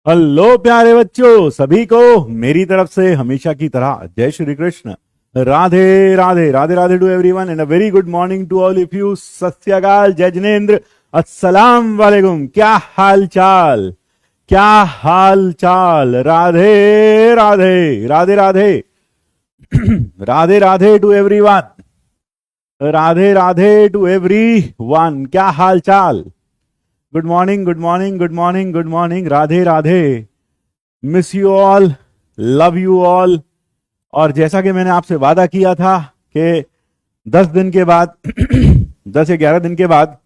Hello प्यारे बच्चों, सभी को मेरी तरफ से हमेशा की तरह जय Shri Krishna. Radhe Radhe Radhe Radhe to everyone and a very good morning to all of you. सत श्री अकाल, जय जिनेन्द्र, अस्सलाम वालेकुम। क्या हाल चाल, क्या हाल चाल? Radhe Radhe Radhe Radhe Radhe Radhe to everyone, Radhe Radhe to everyone. क्या हाल चाल? Good morning, good morning, good morning, good morning. Radhe Radhe. Miss you all, love you all. और जैसा कि मैंने आपसे वादा किया था कि 10 दिन के बाद 10 या 11 दिन के बाद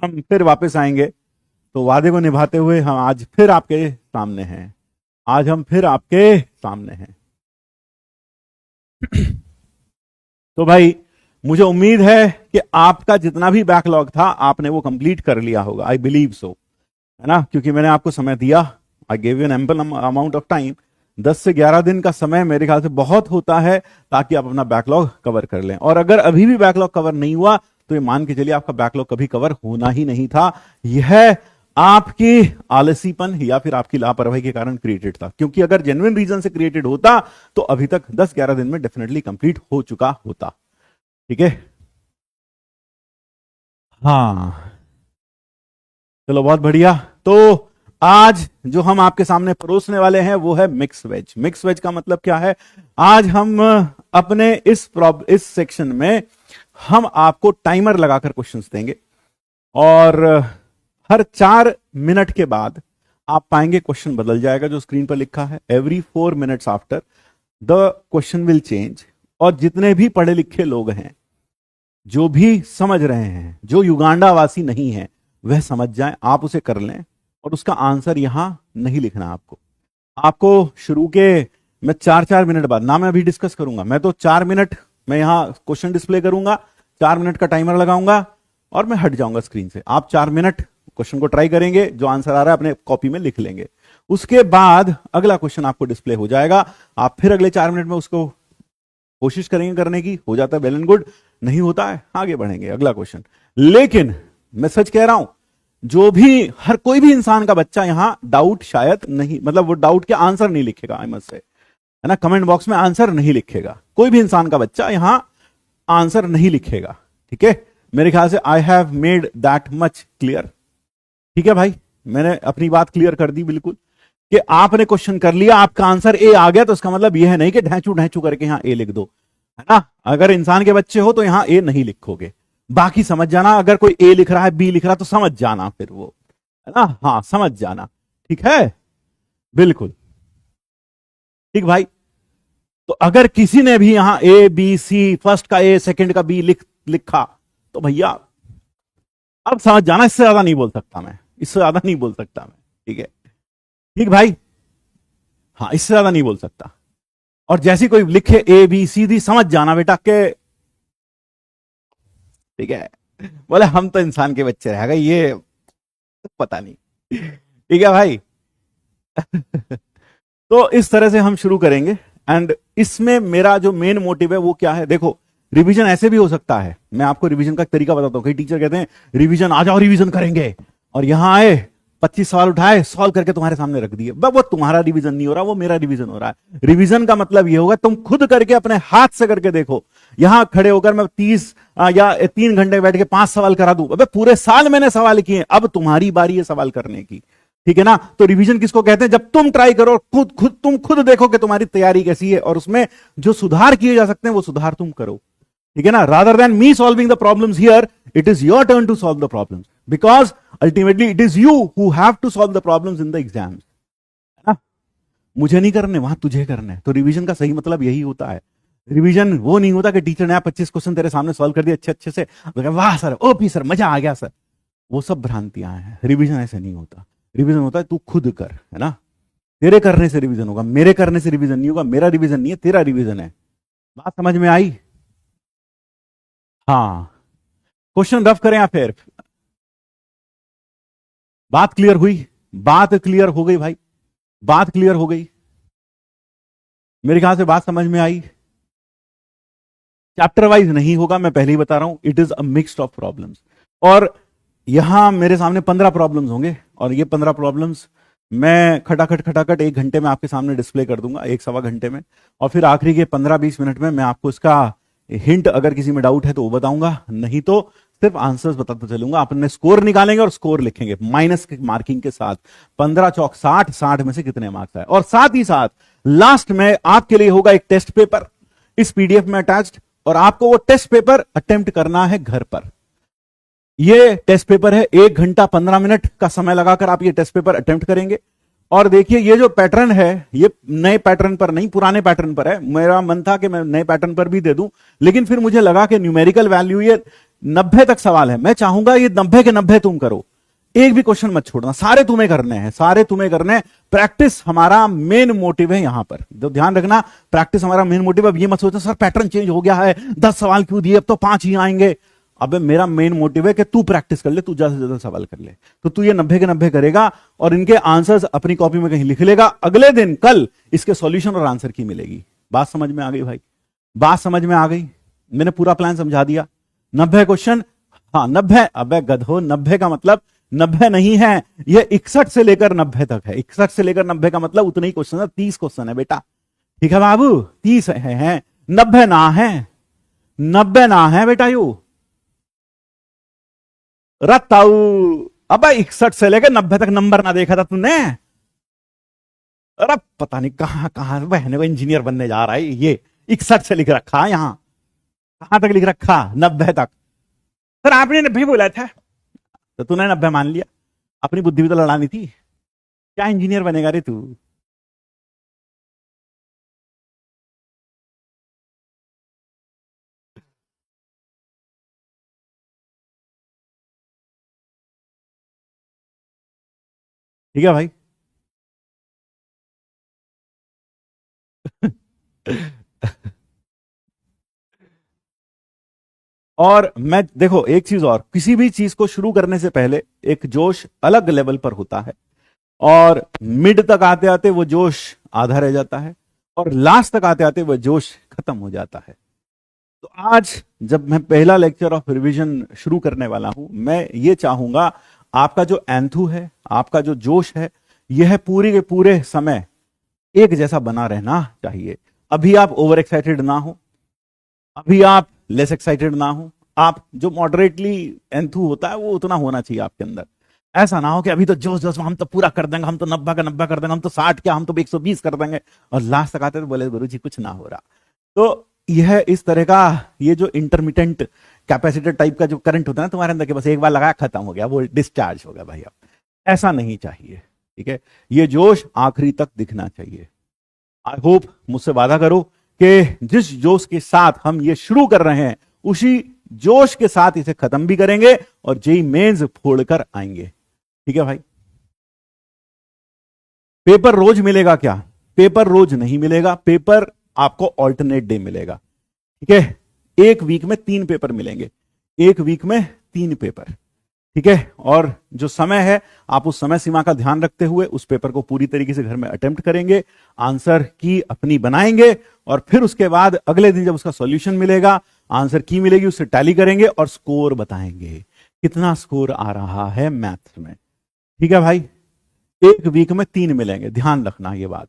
हम फिर वापस आएंगे, तो वादे को निभाते हुए हम आज फिर आपके सामने हैं। आज हम फिर आपके सामने हैं। तो भाई, मुझे उम्मीद है कि आपका जितना भी बैकलॉग था आपने वो कंप्लीट कर लिया होगा। आई बिलीव सो, है ना? क्योंकि मैंने आपको समय दिया। I gave you an ample amount of time. 10 से 11 दिन का समय मेरे ख्याल से बहुत होता है ताकि आप अपना बैकलॉग कवर कर लें। और अगर अभी भी बैकलॉग कवर नहीं हुआ तो ये मान के चलिए आपका बैकलॉग कभी कवर होना ही नहीं था। यह आपकी आलसीपन या फिर आपकी लापरवाही के कारण क्रिएटेड था। क्योंकि अगर जेन्युइन रीजन से क्रिएटेड होता तो अभी तक 10-11 दिन में डेफिनेटली कंप्लीट हो चुका होता। ठीक है? हाँ, चलो बहुत बढ़िया। तो आज जो हम आपके सामने परोसने वाले हैं वो है मिक्स वेज। मिक्स वेज का मतलब क्या है? आज हम अपने इस सेक्शन में हम आपको टाइमर लगाकर क्वेश्चंस देंगे और हर 4 मिनट के बाद आप पाएंगे क्वेश्चन बदल जाएगा जो स्क्रीन पर लिखा है। Every 4 minutes after the question will change. और जितने भी पढ़े लिखे लोग हैं, जो भी समझ रहे हैं, जो युगांडा वासी नहीं है, वह समझ जाएं, आप उसे कर लें। और उसका आंसर यहां नहीं लिखना आपको शुरू के मैं 4-4 मिनट बाद ना, मैं अभी डिस्कस करूंगा, मैं तो 4 मिनट मैं यहां क्वेश्चन डिस्प्ले करूंगा, 4 मिनट का टाइमर लगाऊंगा और मैं हट जाऊंगा स्क्रीन से। आप 4 मिनट क्वेश्चन को ट्राई करेंगे, जो आंसर आ रहा है अपने कॉपी में लिख लेंगे। उसके बाद अगला क्वेश्चन आपको डिस्प्ले हो जाएगा। आप फिर अगले 4 मिनट में उसको कोशिश करेंगे करने की। हो जाता है वेल एंड गुड, नहीं होता है आगे बढ़ेंगे अगला क्वेश्चन। लेकिन मैं सच कह रहा हूं, जो भी हर कोई भी इंसान का बच्चा यहां डाउट शायद नहीं, मतलब वो डाउट के आंसर नहीं लिखेगा, आई मस्ट से, है ना? कमेंट बॉक्स में आंसर नहीं लिखेगा। कोई भी इंसान का बच्चा यहां आंसर नहीं लिखेगा। ठीक है? मेरे ख्याल से I have made that much clear. ठीक है भाई, मैंने अपनी बात क्लियर कर दी बिल्कुल कि आपने क्वेश्चन कर लिया, आपका आंसर ए आ गया, तो इसका मतलब यह नहीं कि ढैचू ढैचू करके यहां ए लिख दो, है ना? अगर इंसान के बच्चे हो तो यहां ए नहीं लिखोगे, बाकी समझ जाना। अगर कोई ए लिख रहा है, बी लिख रहा है, तो समझ जाना फिर वो, है ना? हाँ, समझ जाना। ठीक है? बिल्कुल ठीक भाई। तो अगर किसी ने भी यहां ए बी सी, फर्स्ट का ए सेकंड का बी लिखा तो भैया अब समझ जाना। इससे ज्यादा नहीं बोल सकता मैं, इससे ज्यादा नहीं बोल सकता मैं। ठीक है? ठीक भाई? हाँ, इससे ज्यादा नहीं बोल सकता। और जैसी कोई लिखे ए बी सी डी, समझ जाना बेटा के, ठीक है? बोले हम तो इंसान के बच्चे रह गए, ये पता नहीं। ठीक है भाई? तो इस तरह से हम शुरू करेंगे। एंड इसमें मेरा जो मेन मोटिव है वो क्या है? देखो, रिवीजन ऐसे भी हो सकता है। मैं आपको रिवीजन का तरीका बताता हूं। कई टीचर कहते हैं रिवीजन आ जाओ, रिवीजन करेंगे, और यहां आए 25 सवाल उठाए, सॉल्व करके तुम्हारे सामने रख दिए। वो तुम्हारा रिवीजन नहीं हो रहा, वो मेरा रिवीजन हो रहा है। रिवीजन का मतलब ये होगा तुम खुद करके, अपने हाथ से करके देखो। यहां खड़े होकर मैं 30 या 3 घंटे बैठ के 5 सवाल करा दूं, अबे पूरे साल मैंने सवाल किए, अब तुम्हारी बारी है सवाल करने की। ठीक है ना? तो रिवीजन किसको कहते हैं? जब तुम ट्राई करो, तुम खुद देखो कि तुम्हारी तैयारी कैसी है, और उसमें जो सुधार किए जा सकते हैं वो सुधार तुम करो। ठीक है ना? Rather than me solving the problems here, it is your turn to solve the problems, because ultimately it is you who have to solve the problems in the exams, है ना? मुझे नहीं करने, वहां तुझे करने। तो रिवीजन का सही मतलब यही होता है। रिवीजन वो नहीं होता कि टीचर ने 25 क्वेश्चन तेरे सामने सॉल्व कर दिए अच्छे अच्छे से, वाह सर, ओपी सर, मजा आ गया सर। वो सब भ्रांतियां हैं। रिवीजन ऐसे नहीं होता। रिवीजन होता है तू खुद कर, है ना? तेरे करने से रिवीजन होगा, मेरे करने से रिवीजन नहीं होगा। मेरा रिवीजन नहीं है, तेरा रिवीजन है। बात समझ में आई? हाँ, क्वेश्चन रफ करें या फिर बात क्लियर हुई? बात क्लियर हो गई भाई? बात क्लियर हो गई? मेरे ख्याल से बात समझ में आई। चैप्टर वाइज नहीं होगा, मैं पहले ही बता रहा हूं, it is a mixed of problems. और यहां मेरे सामने 15 प्रॉब्लम्स होंगे और ये 15 प्रॉब्लम्स मैं खटाखट खटाखट 1 घंटे में आपके सामने डिस्प्ले कर दूंगा, 1 सवा घंटे में। और फिर आखिरी के 15-20 मिनट में मैं आपको इसका हिंट, अगर किसी में डाउट है तो वो बताऊंगा, नहीं तो सिर्फ आंसर्स बताते चलूंगा। अपने स्कोर निकालेंगे और स्कोर लिखेंगे माइनस की मार्किंग के साथ। 15 चौक 60, 60 में से कितने मार्क्स आए। और साथ ही साथ लास्ट में आपके लिए होगा एक टेस्ट पेपर इस पीडीएफ में अटैच्ड, और आपको वो टेस्ट पेपर अटेम्प्ट करना है घर पर। ये टेस्ट पेपर है, 1 घंटा 15 मिनट का समय लगाकर आप ये टेस्ट पेपर अटेम्प्ट करेंगे। और देखिए ये जो पैटर्न है ये नए पैटर्न पर नहीं, पुराने पैटर्न पर है। मेरा मन था कि मैं नए पैटर्न पर भी दे दूं, लेकिन फिर मुझे लगा कि न्यूमेरिकल वैल्यू ये 90 तक सवाल है। मैं चाहूंगा ये 90 के 90 तुम करो, एक भी क्वेश्चन मत छोड़ना, सारे तुम्हें करने हैं, सारे तुम्हें करने हैं। प्रैक्टिस हमारा मेन मोटिव है यहां पर, तो ध्यान रखना, प्रैक्टिस हमारा मेन मोटिव। अब ये मत सोचना सर पैटर्न चेंज हो गया है, 10 सवाल क्यों दिए, अब तो 5 ही आएंगे। अबे मेरा मेन मोटिव है कि तू प्रैक्टिस कर ले, तू ज्यादा से ज्यादा सवाल कर ले। तो तू ये 90 के 90 करेगा और इनके आंसर्स अपनी कॉपी में कहीं लिख लेगा। अगले दिन कल इसके सॉल्यूशन और आंसर की मिलेगी। बात समझ में आ गई भाई? बात समझ में आ गई? मैंने पूरा प्लान समझा दिया। 90 क्वेश्चन, हाँ 90। अबे गधो, 90 का मतलब 90 नहीं है, यह 61 से लेकर 90 तक है। 61 से लेकर 90 का मतलब उतने ही क्वेश्चन है, 30 क्वेश्चन है बेटा। ठीक है बाबू, 30 है, 90 ना है, 90 ना है बेटा। यू रताऊ, अब 61 से लेकर 90 तक नंबर ना देखा था तूने? अरे पता नहीं कहां कहां बहने को इंजीनियर बनने जा रहा है ये। 61 से लिख रखा है यहां, कहां तक लिख रखा? 90 तक। सर आपने 90 बोला था, तो तूने 90 मान लिया। अपनी बुद्धि भी तो लड़ानी थी। क्या इंजीनियर बनेगा रे तू? ठीक है भाई। और मैं देखो एक चीज और, किसी भी चीज को शुरू करने से पहले एक जोश अलग लेवल पर होता है, और मिड तक आते आते वो जोश आधा रह जाता है, और लास्ट तक आते आते वो जोश खत्म हो जाता है। तो आज जब मैं पहला लेक्चर ऑफ रिवीजन शुरू करने वाला हूं, मैं ये चाहूंगा आपका जो एंथू है, आपका जो जोश है, यह पूरे के पूरे समय एक जैसा बना रहना चाहिए। अभी आप ओवर एक्साइटेड ना हो, अभी आप लेस एक्साइटेड ना हो, आप जो मॉडरेटली एंथू होता है वो उतना होना चाहिए आपके अंदर। ऐसा ना हो कि अभी तो जोश जोश में हम तो पूरा कर देंगे, हम तो 90 का 90 कर देंगे, हम तो 60 क्या, हम तो 120 कर देंगे, और लास्ट तक आते तो बोले गुरु जी कुछ ना हो रहा। तो यह इस तरह का, ये जो इंटरमिटेंट कैपेसिटर टाइप का जो करंट होता है ना तुम्हारे अंदर, के बस एक बार लगाया खत्म हो गया, वो डिस्चार्ज हो गया भाई। अब ऐसा नहीं चाहिए, ठीक है? ये जोश आखिरी तक दिखना चाहिए। आई होप मुझसे वादा करो कि जिस जोश के साथ हम ये शुरू कर रहे हैं, उसी जोश के साथ इसे खत्म भी करेंगे और जेई मेंस फोड़कर आएंगे। ठीक है भाई? पेपर रोज मिलेगा क्या? पेपर रोज नहीं मिलेगा, पेपर आपको ऑल्टरनेट डे मिलेगा। ठीक है? एक वीक में 3 पेपर मिलेंगे, एक वीक में 3 पेपर। ठीक है? और जो समय है, आप उस समय सीमा का ध्यान रखते हुए उस पेपर को पूरी तरीके से घर में अटेम्प्ट करेंगे, आंसर की अपनी बनाएंगे, और फिर उसके बाद अगले दिन जब उसका सॉल्यूशन मिलेगा, आंसर की मिलेगी, उससे टैली करेंगे और स्कोर बताएंगे कितना स्कोर आ रहा है मैथ्स में। ठीक है भाई? एक वीक में 3 मिलेंगे, ध्यान रखना ये बात,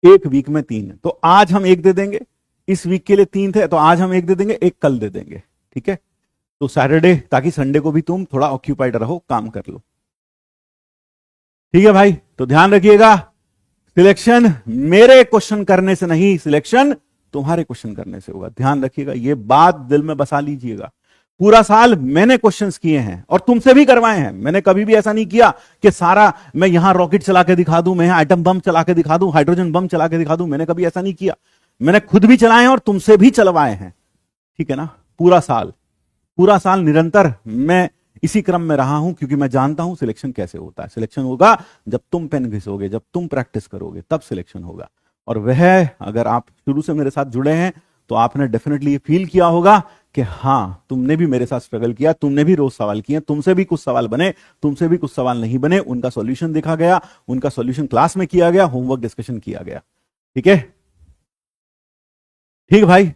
एक वीक में 3। तो आज हम एक दे देंगे, इस वीक के लिए 3 थे तो आज हम एक दे देंगे, एक कल दे देंगे। ठीक है? तो सैटरडे, ताकि संडे को भी तुम थोड़ा ऑक्यूपाइड रहो, काम कर लो। ठीक है भाई? तो ध्यान रखिएगा, सिलेक्शन मेरे क्वेश्चन करने से नहीं, सिलेक्शन तुम्हारे क्वेश्चन करने से होगा। ध्यान रखिएगा, ये बात दिल में बसा लीजिएगा। पूरा साल मैंने क्वेश्चंस किए हैं और तुमसे भी करवाए हैं। मैंने कभी भी ऐसा नहीं किया कि सारा मैं यहां रॉकेट चला के दिखा दूं, मैं एटम बम चला के दिखा दूं, हाइड्रोजन बम चला के दिखा दूं। मैंने कभी ऐसा नहीं किया। मैंने खुद भी चलाए हैं और तुमसे भी चलवाए हैं। ठीक है ना? पूरा साल, पूरा साल निरंतर मैं इसी क्रम में रहा हूं, क्योंकि मैं जानता हूं सिलेक्शन कैसे होता है। सिलेक्शन होगा जब तुम पेन घिसोगे, जब तुम प्रैक्टिस करोगे, तब सिलेक्शन होगा। और वह, अगर आप शुरू से मेरे साथ जुड़े हैं तो आपने डेफिनेटली ये फील किया होगा कि हाँ, तुमने भी मेरे साथ स्ट्रगल किया, तुमने भी रोज सवाल किए, तुमसे भी कुछ सवाल बने, तुमसे भी कुछ सवाल नहीं बने, उनका सॉल्यूशन देखा गया, उनका सॉल्यूशन क्लास में किया गया, होमवर्क डिस्कशन किया गया। ठीक है? ठीक भाई?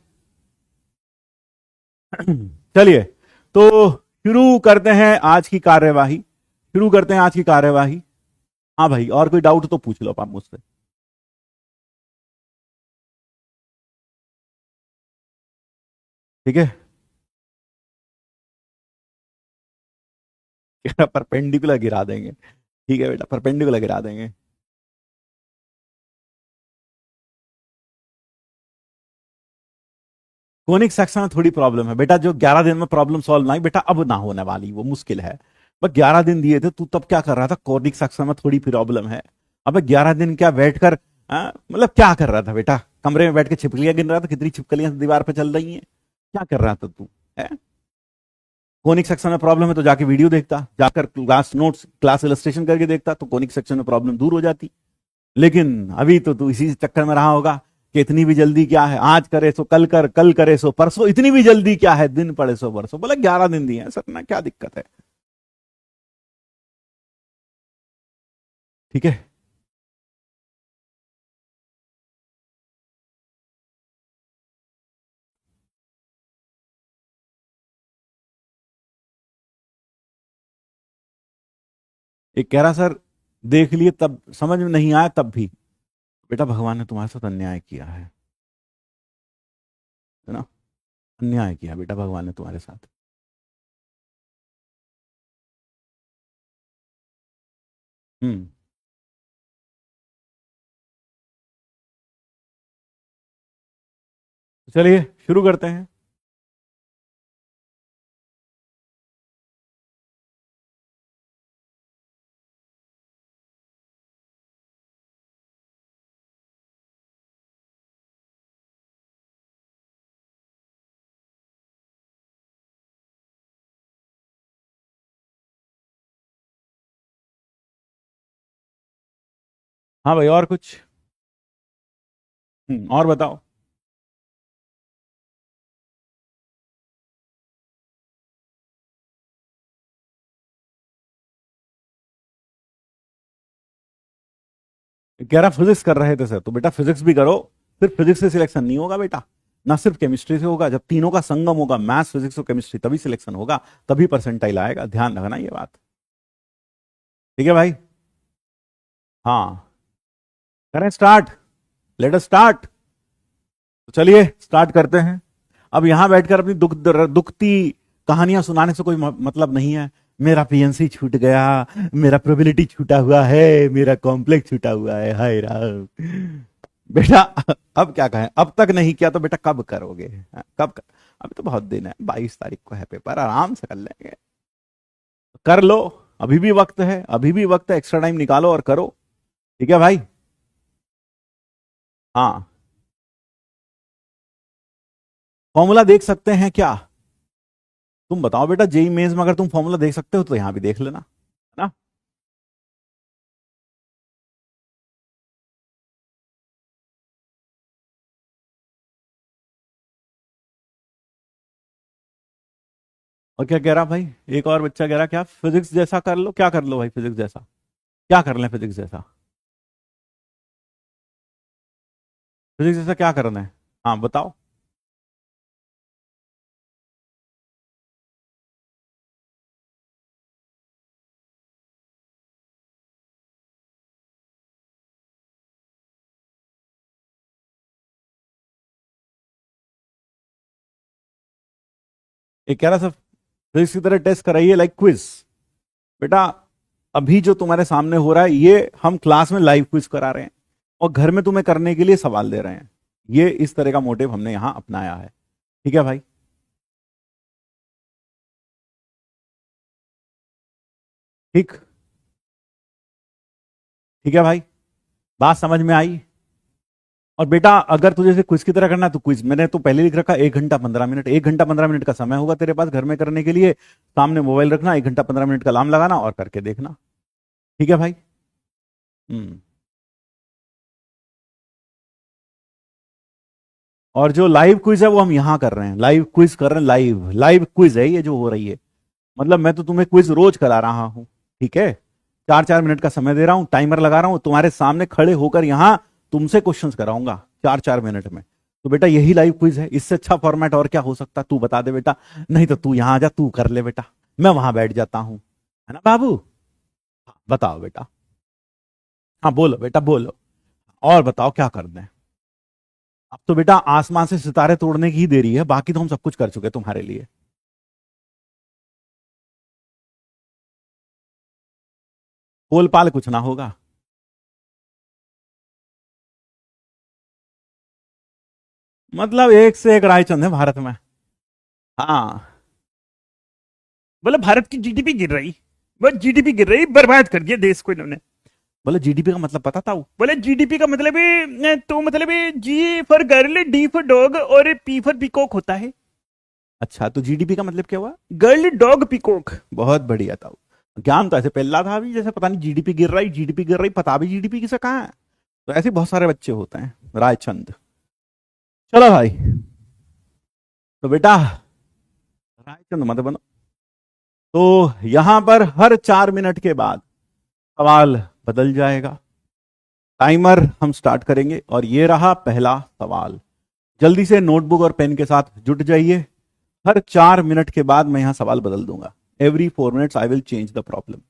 चलिए, तो शुरू करते हैं आज की कार्यवाही, शुरू करते हैं आज की कार्यवाही। हाँ भाई, और कोई डाउट तो पूछ लो आप मुझसे। ठीक है, परपेंडिकुलर गिरा देंगे। ठीक है बेटा, परपेंडिकुलर गिरा देंगे। कोनिक सेक्शन में थोड़ी प्रॉब्लम है बेटा, जो 11 दिन में प्रॉब्लम सॉल्व नहीं बेटा, अब ना होने वाली, वो मुश्किल है। बस 11 दिन दिए थे, तू तब क्या कर रहा था? कोनिक सेक्शन में थोड़ी प्रॉब्लम है। अब 11 दिन क्या बैठकर मतलब क्या कर रहा था बेटा? कमरे में बैठ के छिपकलियां गिन रहा था? कितनी छिपकलियां दीवार पे चल रही हैं? क्या कर रहा था तू? है कोनिक सेक्शन में प्रॉब्लम है तो जाके वीडियो देखता, जाकर क्लास नोट्स, क्लास इलस्ट्रेशन करके देखता, तो कोनिक सेक्शन में प्रॉब्लम दूर हो जाती। लेकिन अभी तो तू इसी चक्कर में रहा होगा कि इतनी भी जल्दी क्या है, आज करे सो कल कर, कल करे सो परसों, इतनी भी जल्दी क्या है, दिन पड़े सो परसों। बोला 11 दिन दिए हैं सर ना, क्या दिक्कत है? ठीक है, एक कह रहा सर देख लिए तब समझ में नहीं आया तब भी। बेटा भगवान ने तुम्हारे साथ अन्याय किया है ना? अन्याय किया बेटा भगवान ने तुम्हारे साथ। हम्म। चलिए शुरू करते हैं। हाँ भाई, और कुछ? और बताओ। कह रहा फिजिक्स कर रहे थे सर, तो बेटा फिजिक्स भी करो। सिर्फ फिजिक्स से सिलेक्शन नहीं होगा बेटा, ना सिर्फ केमिस्ट्री से होगा। जब तीनों का संगम होगा, मैथ्स फिजिक्स और केमिस्ट्री, तभी सिलेक्शन होगा, तभी परसेंटाइल आएगा। ध्यान रखना ये बात। ठीक है भाई? हाँ, करें स्टार्ट, लेट अस स्टार्ट। तो चलिए स्टार्ट करते हैं। अब यहां बैठकर अपनी दुखती कहानियां सुनाने से कोई मतलब नहीं है। मेरा पीएनसी छूट गया, मेरा प्रोबेबिलिटी छूटा हुआ है, मेरा कॉम्प्लेक्स छूटा हुआ है, हाय राम। बेटा अब क्या कहें, अब तक नहीं किया तो बेटा कब करोगे? कब कर? अभी तो बहुत दिन है, 22 तारीख को है पेपर, आराम से कर लेंगे। कर लो, अभी भी वक्त है, अभी भी वक्त है, एक्स्ट्रा टाइम निकालो और करो। ठीक है भाई? हाँ, फॉर्मूला देख सकते हैं क्या? तुम बताओ बेटा, जेई मेंस में अगर तुम फॉर्मूला देख सकते हो तो यहां भी देख लेना, है ना? और क्या कह रहा भाई? एक और बच्चा कह रहा क्या फिजिक्स जैसा कर लो? क्या कर लो भाई फिजिक्स जैसा? क्या कर लें फिजिक्स जैसा? फिजिक्स जैसा क्या करना है? हाँ बताओ। एक कह रहा सर फिजिक्स की तरह टेस्ट कराइए, लाइक क्विज। बेटा अभी जो तुम्हारे सामने हो रहा है, ये हम क्लास में लाइव क्विज करा रहे हैं और घर में तुम्हें करने के लिए सवाल दे रहे हैं। ये इस तरह का मोटिव हमने यहां अपनाया है। ठीक है भाई? ठीक, ठीक है भाई, बात समझ में आई? और बेटा अगर तुझे से क्विज की तरह करना है तो क्विज मैंने तो पहले लिख रखा 1 घंटा 15 मिनट, 1 घंटा 15 मिनट का समय होगा तेरे पास घर में करने के लिए। सामने मोबाइल रखना, 1 घंटा 15 मिनट का अलार्म लगाना और करके देखना। ठीक है भाई? हम्म। और जो लाइव क्विज है वो हम यहां कर रहे हैं, लाइव क्विज कर रहे हैं, लाइव लाइव क्विज है ये जो हो रही है। मतलब मैं तो तुम्हें क्विज रोज करा रहा हूं। ठीक है? 4 4 मिनट का समय दे रहा हूं, टाइमर लगा रहा हूं, तुम्हारे सामने खड़े होकर यहां तुमसे क्वेश्चंस कराऊंगा 4 4 मिनट में। तो बेटा यही लाइव क्विज है, इससे अच्छा फॉर्मेट और क्या हो सकता? तू बता दे बेटा, नहीं तो तू यहां आ जा, तू कर ले बेटा। मैं वहां बैठ जाता हूं, है ना बाबू? हाँ, बताओ बेटा। हाँ बोलो बेटा बोलो। और बताओ क्या करना है? अब तो बेटा आसमान से सितारे तोड़ने की ही देरी है, बाकी तो हम सब कुछ कर चुके तुम्हारे लिए। पोल पाल कुछ ना होगा। मतलब एक से एक रायचंद है भारत में। हाँ। बोले भारत की जीडीपी गिर रही, बस जीडीपी गिर रही, बर्बाद कर दिया देश को इन्होंने। बोले जीडीपी का मतलब पता था वो? बोले जीडीपी का मतलब है तो मतलब है G for girl, D for dog और पी फॉर पीकॉक होता है। अच्छा, तो जीडीपी का मतलब क्या हुआ? Girl dog peacock. बहुत बढ़िया था। ज्ञान तो ऐसे पहला था अभी, जैसे पता नहीं जीडीपी गिर रही, जीडीपी गिर रही, पता भी जीडीपी किसे कहाँ है। तो ऐसे बहुत सारे बच्चे होते हैं रायचंद। चलो भाई, तो बेटा रायचंद मत बनो। तो यहां पर हर 4 मिनट के बाद सवाल बदल जाएगा। टाइमर हम स्टार्ट करेंगे और ये रहा पहला सवाल। जल्दी से नोटबुक और पेन के साथ जुट जाइए। हर 4 मिनट के बाद मैं यहां सवाल बदल दूंगा। every 4 minutes I will change the problem.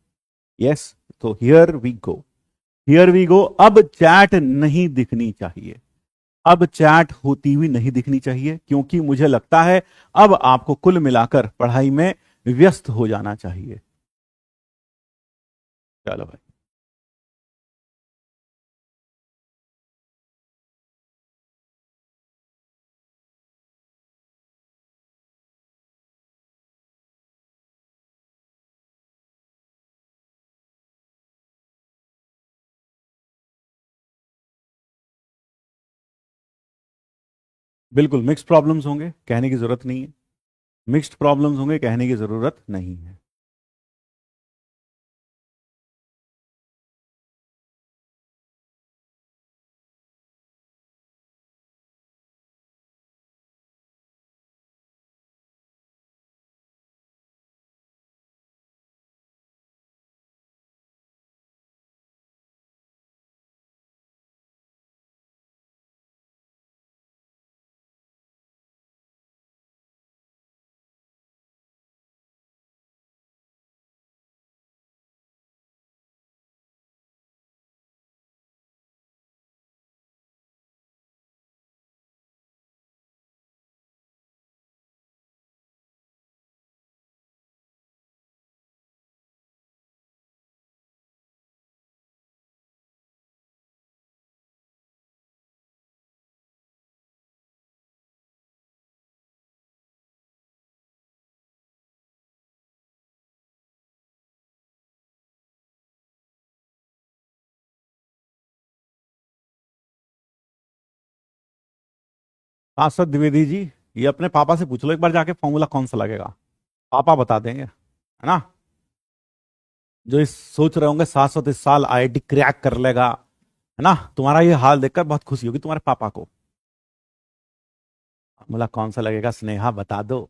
Yes, तो here we go. Here we go. अब चैट नहीं दिखनी चाहिए। अब चैट होती हुई नहीं दिखनी चाहिए, क्योंकि मुझे लगता है अब आपको कुल मिलाकर पढ़ाई में व्यस्त हो जाना चाहिए। चलो भाई। बिल्कुल मिक्स्ड प्रॉब्लम्स होंगे, कहने की जरूरत नहीं है। मिक्स्ड प्रॉब्लम्स होंगे, कहने की जरूरत नहीं है। पार्षद द्विवेदी जी, ये अपने पापा से पूछ लो एक बार जाके, फॉर्मूला कौन सा लगेगा। पापा बता देंगे, है ना? जो इस सोच रहे होंगे 730 साल आईआईटी क्रैक कर लेगा, है ना, तुम्हारा ये हाल देखकर बहुत खुशी होगी तुम्हारे पापा को। फॉर्मूला कौन सा लगेगा स्नेहा, बता दो।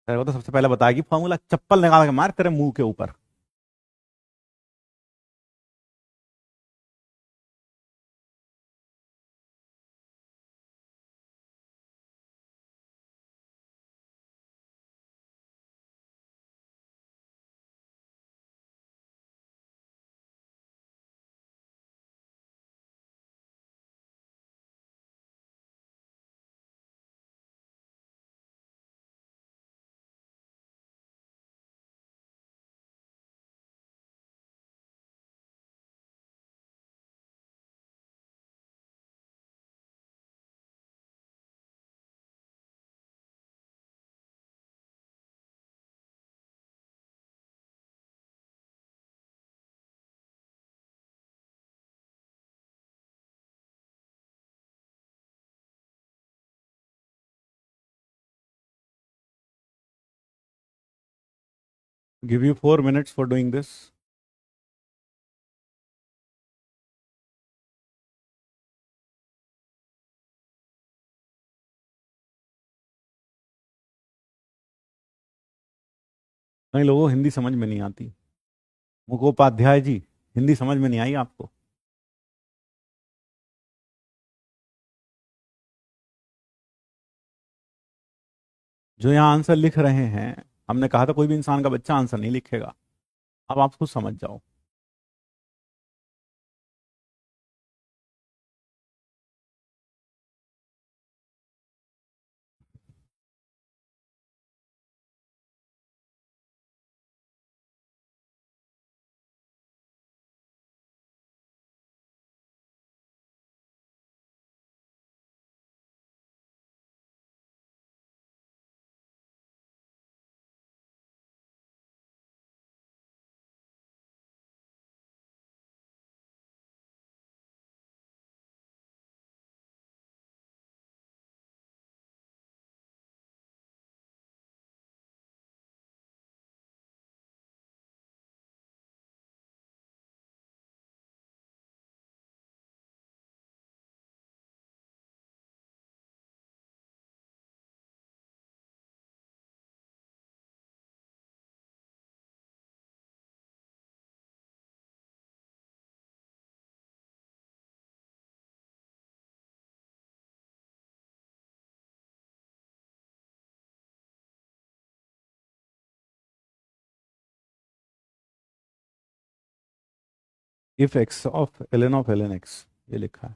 तेरे को तो सबसे पहले बताएगी फॉर्मूला, चप्पल निकाल के मार तेरे मुंह के ऊपर। Give you 4 minutes for doing this. कई लोगों को हिंदी समझ में नहीं आती। मुखोपाध्याय जी, हिंदी समझ में नहीं आई आपको? जो यहाँ आंसर लिख रहे हैं, हमने कहा था कोई भी इंसान का बच्चा आंसर नहीं लिखेगा। अब आप खुद समझ जाओ। If x of l n x, ये लिखा है।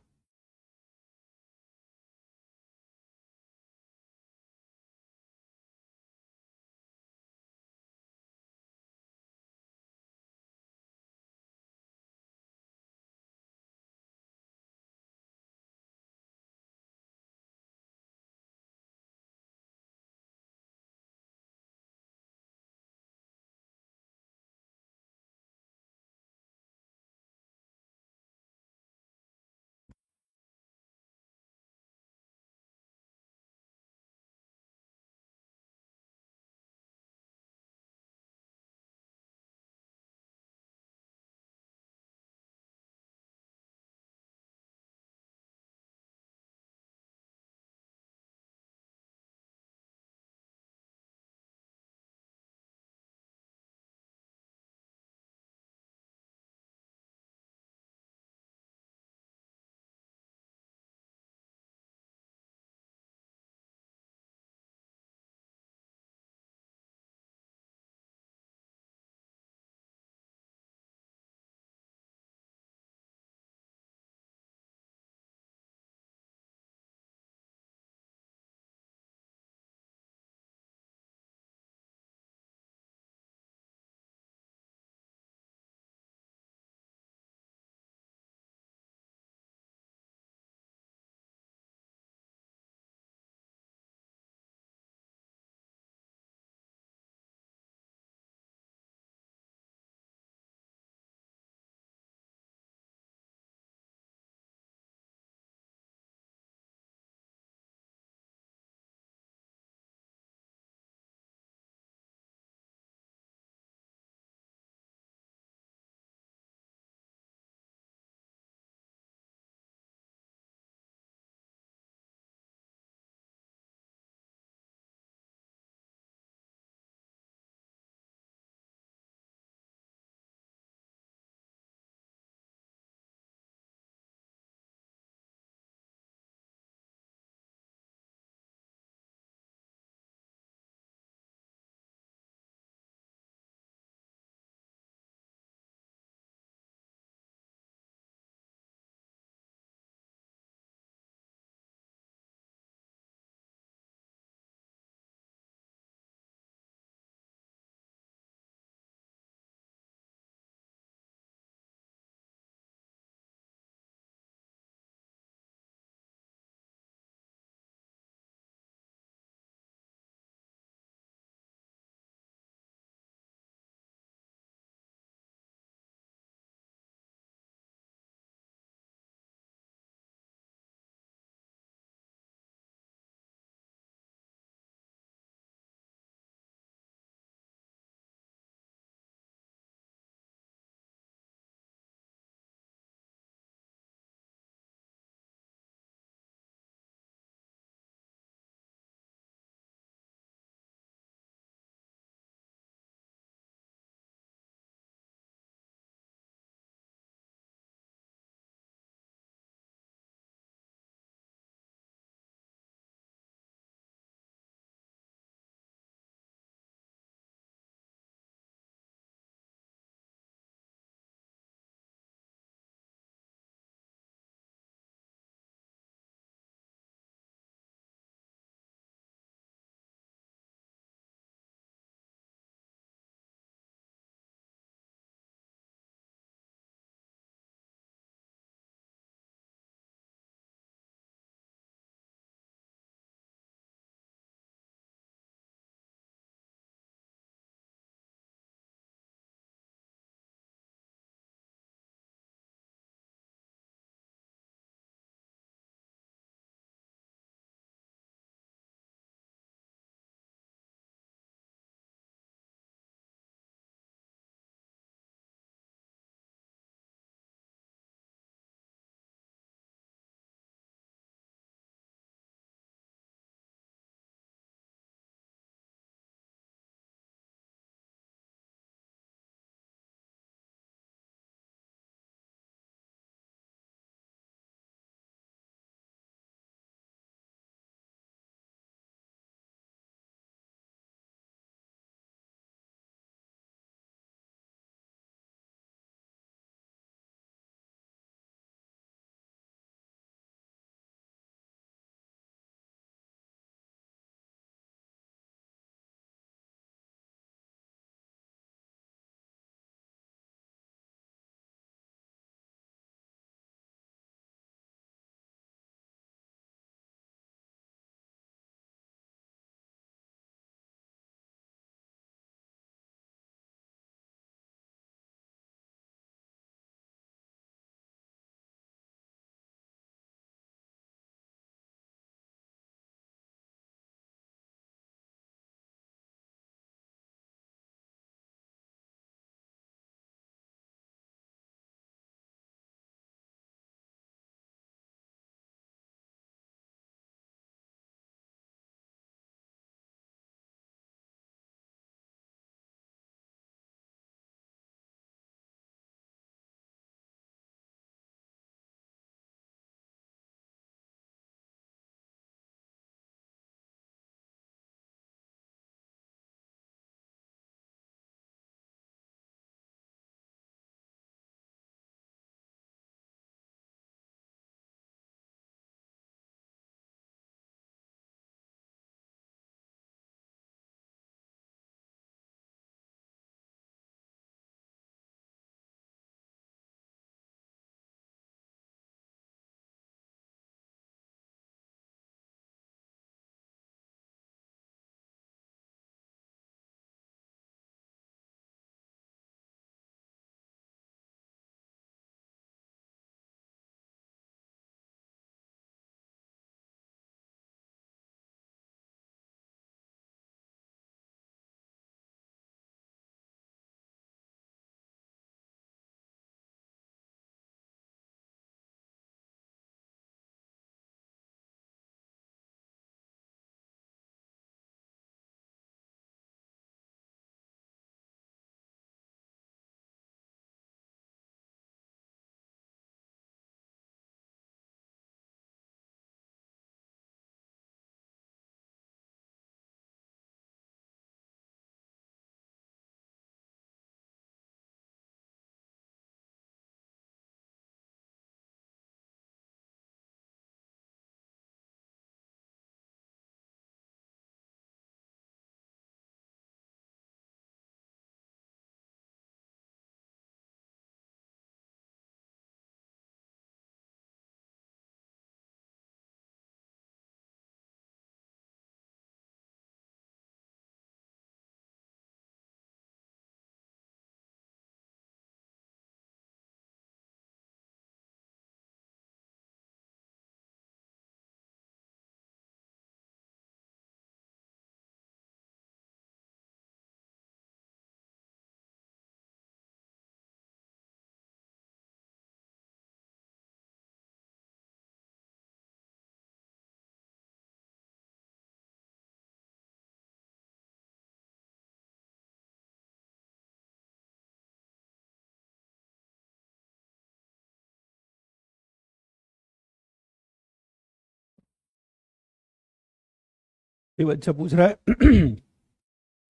ये बच्चा पूछ रहा है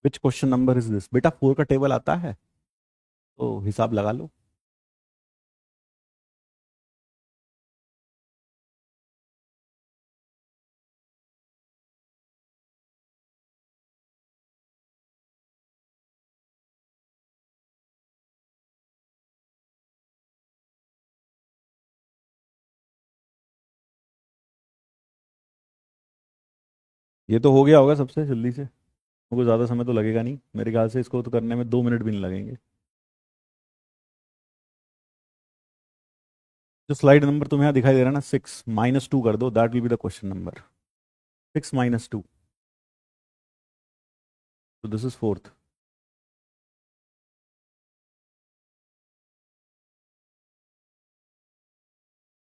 which question number is this. बेटा 4 का टेबल आता है तो हिसाब लगा लो। ये तो हो गया होगा सबसे जल्दी से, मुझे ज्यादा समय तो लगेगा नहीं मेरे ख्याल से, इसको तो करने में 2 मिनट भी नहीं लगेंगे। जो स्लाइड नंबर तुम्हें यहाँ दिखाई दे रहा है ना 6, -2 कर दो, that will be the question number. 6 - 2, तो दिस इज फोर्थ।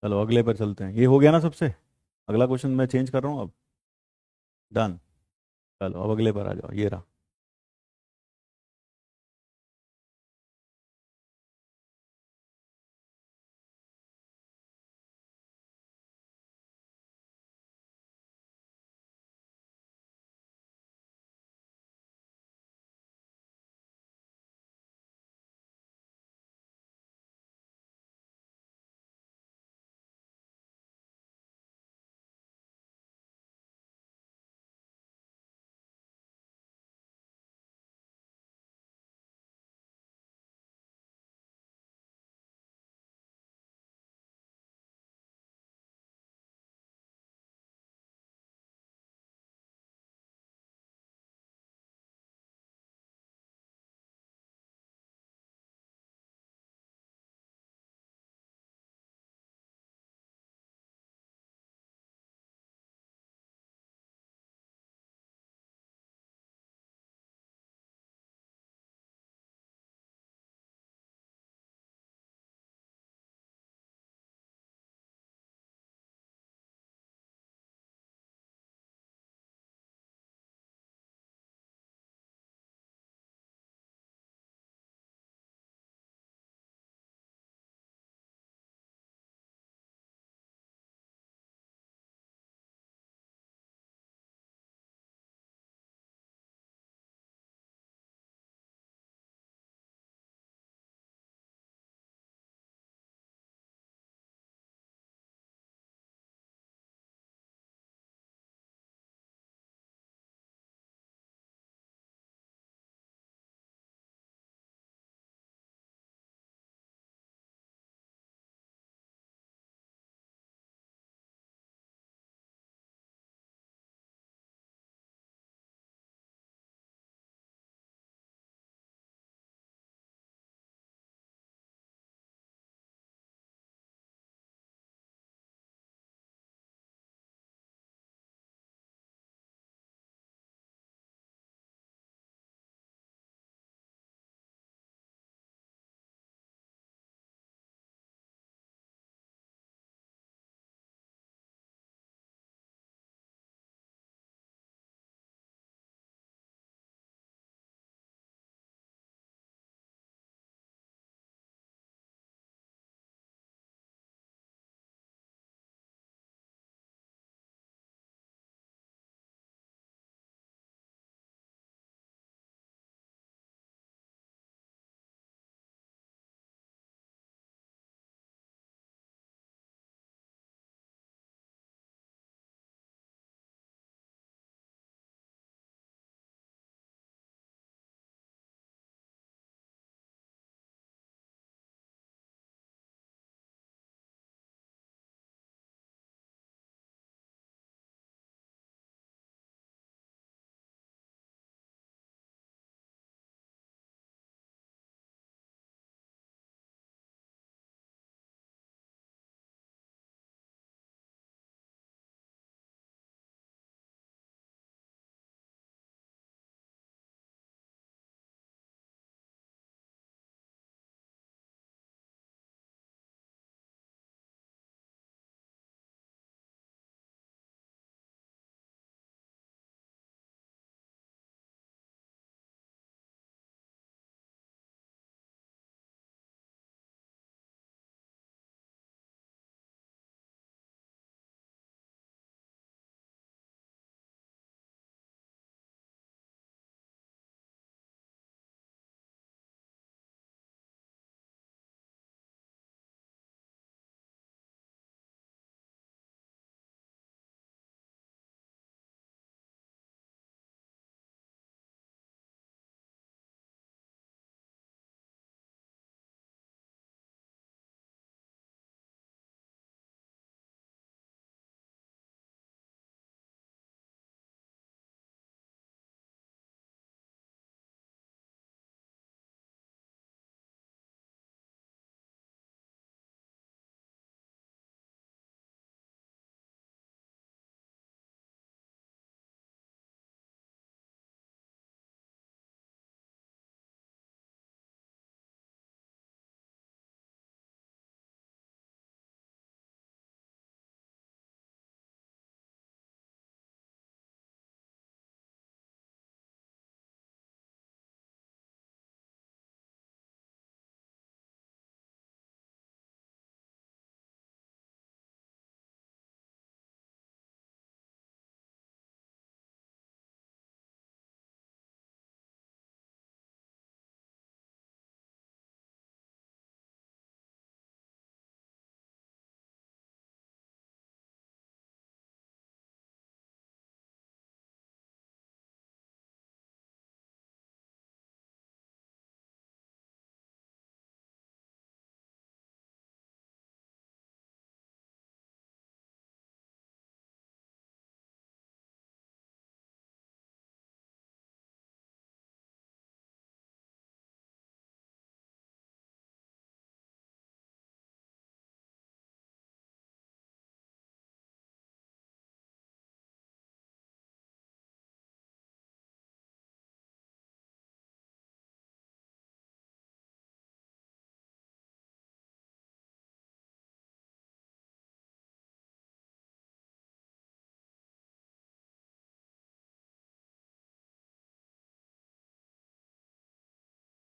चलो अगले पर चलते हैं, ये हो गया ना सबसे। अगला क्वेश्चन मैं चेंज कर रहा हूँ अब। डन। चलो अब अगले पर आ जाओ, ये रहा।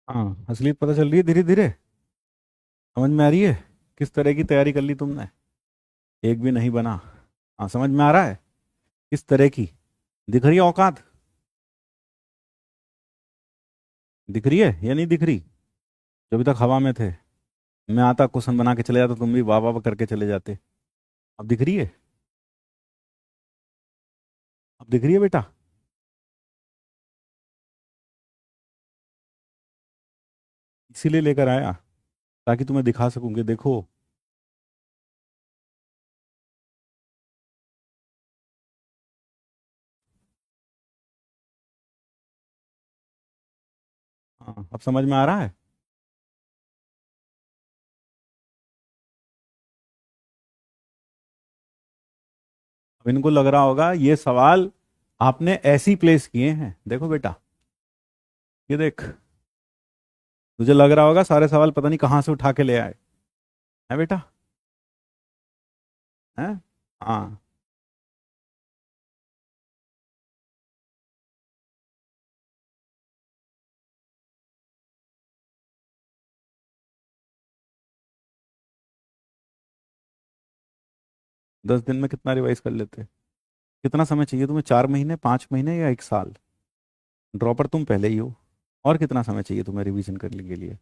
हाँ, असलियत पता चल रही है धीरे धीरे। समझ में आ रही है किस तरह की तैयारी कर ली तुमने? एक भी नहीं बना। हाँ, समझ में आ रहा है किस तरह की? दिख रही है औकात? दिख रही है या नहीं दिख रही? जो अभी तक हवा में थे, मैं आता क्वेश्चन बना के चले जाता, तुम भी वाह वाह वाह करके चले जाते। अब दिख रही है? अब दिख रही है बेटा? इसीलिए लेकर आया, ताकि तुम्हें दिखा सकूं कि देखो। हाँ, अब समझ में आ रहा है? अब इनको लग रहा होगा ये सवाल आपने ऐसे ही प्लेस किए हैं। देखो बेटा, ये देख, तुझे लग रहा होगा सारे सवाल पता नहीं कहाँ से उठा के ले आए। है बेटा? है। हाँ। 10 दिन में कितना रिवाइज कर लेते? कितना समय चाहिए तुम्हें? 4 महीने, 5 महीने, या 1 साल? ड्रॉपर तुम पहले ही हो। और कितना समय चाहिए तुम्हें रिवीजन करने के लिए?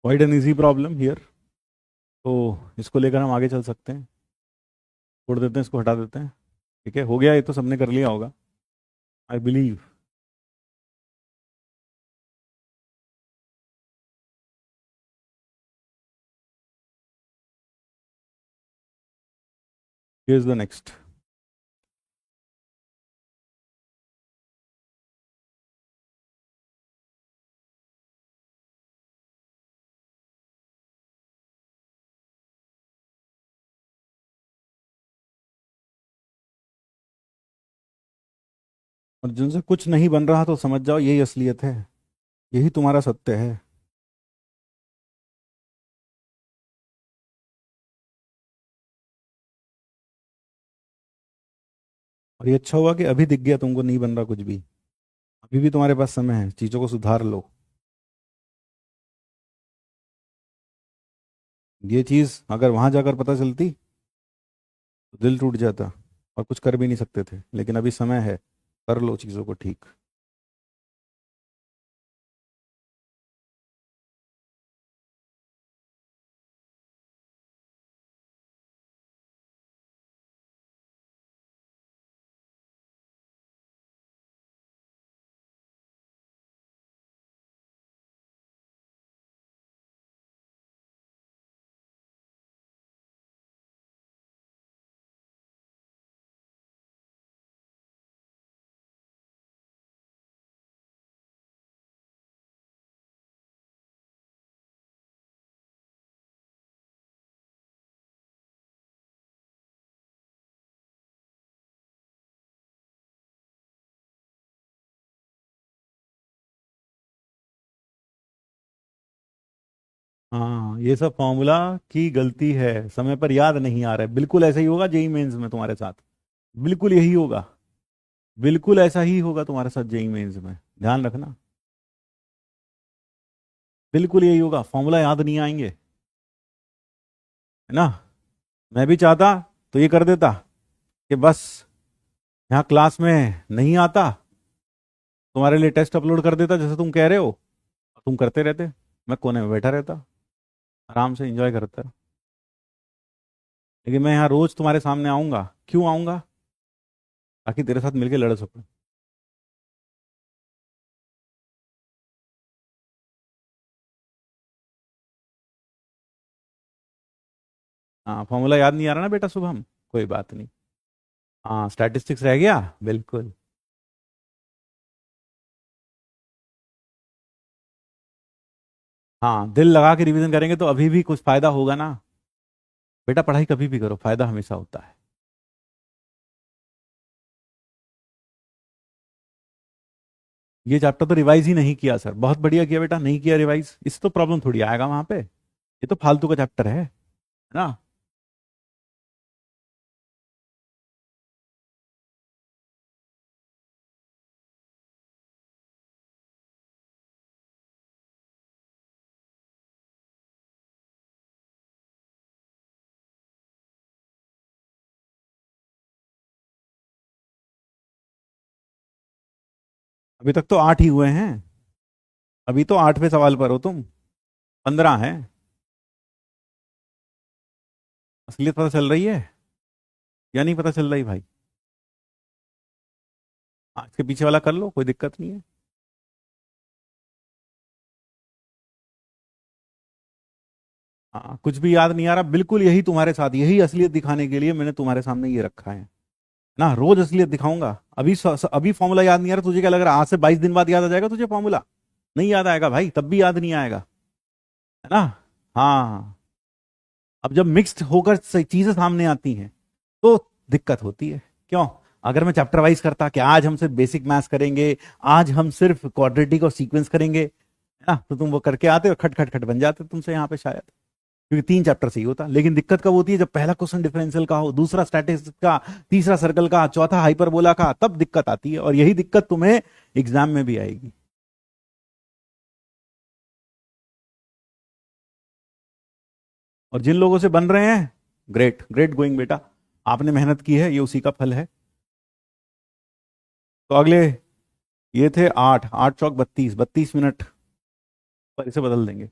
Quite an easy problem here. तो इसको लेकर हम आगे चल सकते हैं, छोड़ देते हैं, इसको हटा देते हैं। ठीक है, हो गया, ये तो सबने कर लिया होगा, I believe. Here is the next. और जिनसे कुछ नहीं बन रहा तो समझ जाओ यही असलियत है, यही तुम्हारा सत्य है। और ये अच्छा हुआ कि अभी दिख गया तुमको नहीं बन रहा कुछ भी। अभी भी तुम्हारे पास समय है, चीजों को सुधार लो। ये चीज अगर वहां जाकर पता चलती तो दिल टूट जाता और कुछ कर भी नहीं सकते थे, लेकिन अभी समय है, कर लो चीजों को ठीक। हाँ, ये सब फॉर्मूला की गलती है, समय पर याद नहीं आ रहा है। बिल्कुल ऐसा ही होगा जेई मेंस में तुम्हारे साथ, बिल्कुल यही होगा, बिल्कुल ऐसा ही होगा तुम्हारे साथ जेई मेंस में, ध्यान रखना। बिल्कुल यही होगा, फॉर्मूला याद नहीं आएंगे, है ना। मैं भी चाहता तो ये कर देता कि बस यहाँ क्लास में नहीं आता, तुम्हारे लिए टेस्ट अपलोड कर देता जैसे तुम कह रहे हो, तुम करते रहते, मैं कोने में बैठा रहता, आराम से एंजॉय करता। लेकिन मैं यहाँ रोज तुम्हारे सामने आऊंगा, क्यों आऊंगा? ताकि तेरे साथ मिलकर लड़ सकूं। हाँ, फॉर्मूला याद नहीं आ रहा ना बेटा शुभम, कोई बात नहीं। हाँ, स्टैटिस्टिक्स रह गया, बिल्कुल। हाँ, दिल लगा के रिवीजन करेंगे तो अभी भी कुछ फायदा होगा ना। बेटा पढ़ाई कभी भी करो, फायदा हमेशा होता है। ये चैप्टर तो रिवाइज ही नहीं किया सर, बहुत बढ़िया किया बेटा, नहीं किया रिवाइज, इससे तो प्रॉब्लम थोड़ी आएगा वहां पे, ये तो फालतू का चैप्टर है ना। अभी तक तो 8 ही हुए हैं, अभी तो 8वें सवाल पर हो तुम, 15 है। असलियत पता चल रही है या नहीं पता चल रही भाई? हाँ, इसके पीछे वाला कर लो, कोई दिक्कत नहीं है। हाँ, कुछ भी याद नहीं आ रहा, बिल्कुल यही तुम्हारे साथ, यही असलियत दिखाने के लिए मैंने तुम्हारे सामने ये रखा है ना, रोज असलियत दिखाऊंगा। अभी फॉर्मूला याद नहीं आ रहा, तुझे क्या लग रहा है आज से 22 दिन बाद याद आ जाएगा तुझे फॉर्मूला? नहीं याद आएगा भाई, तब भी याद नहीं आएगा, है ना। हाँ, अब जब मिक्स्ड होकर चीजें सामने आती हैं तो दिक्कत होती है। क्यों? अगर मैं चैप्टर वाइज करता कि आज हम सिर्फ बेसिक मैथ्स करेंगे, आज हम सिर्फ क्वाड्रेटिक और सीक्वेंस करेंगे, है ना, तो तुम वो करके आते और खट खट खट बन जाते तुमसे यहाँ पे शायद, क्योंकि 3 चैप्टर से ही होता। लेकिन दिक्कत कब होती है? जब पहला क्वेश्चन डिफरेंशियल का हो, दूसरा स्टैटिस्टिक्स का, तीसरा सर्कल का, चौथा हाइपरबोला का, तब दिक्कत आती है, और यही दिक्कत तुम्हें एग्जाम में भी आएगी। और जिन लोगों से बन रहे हैं, ग्रेट ग्रेट गोइंग बेटा, आपने मेहनत की है, ये उसी का फल है। तो अगले, ये थे 8, 8 चौक 32, 32 मिनट पर इसे बदल देंगे।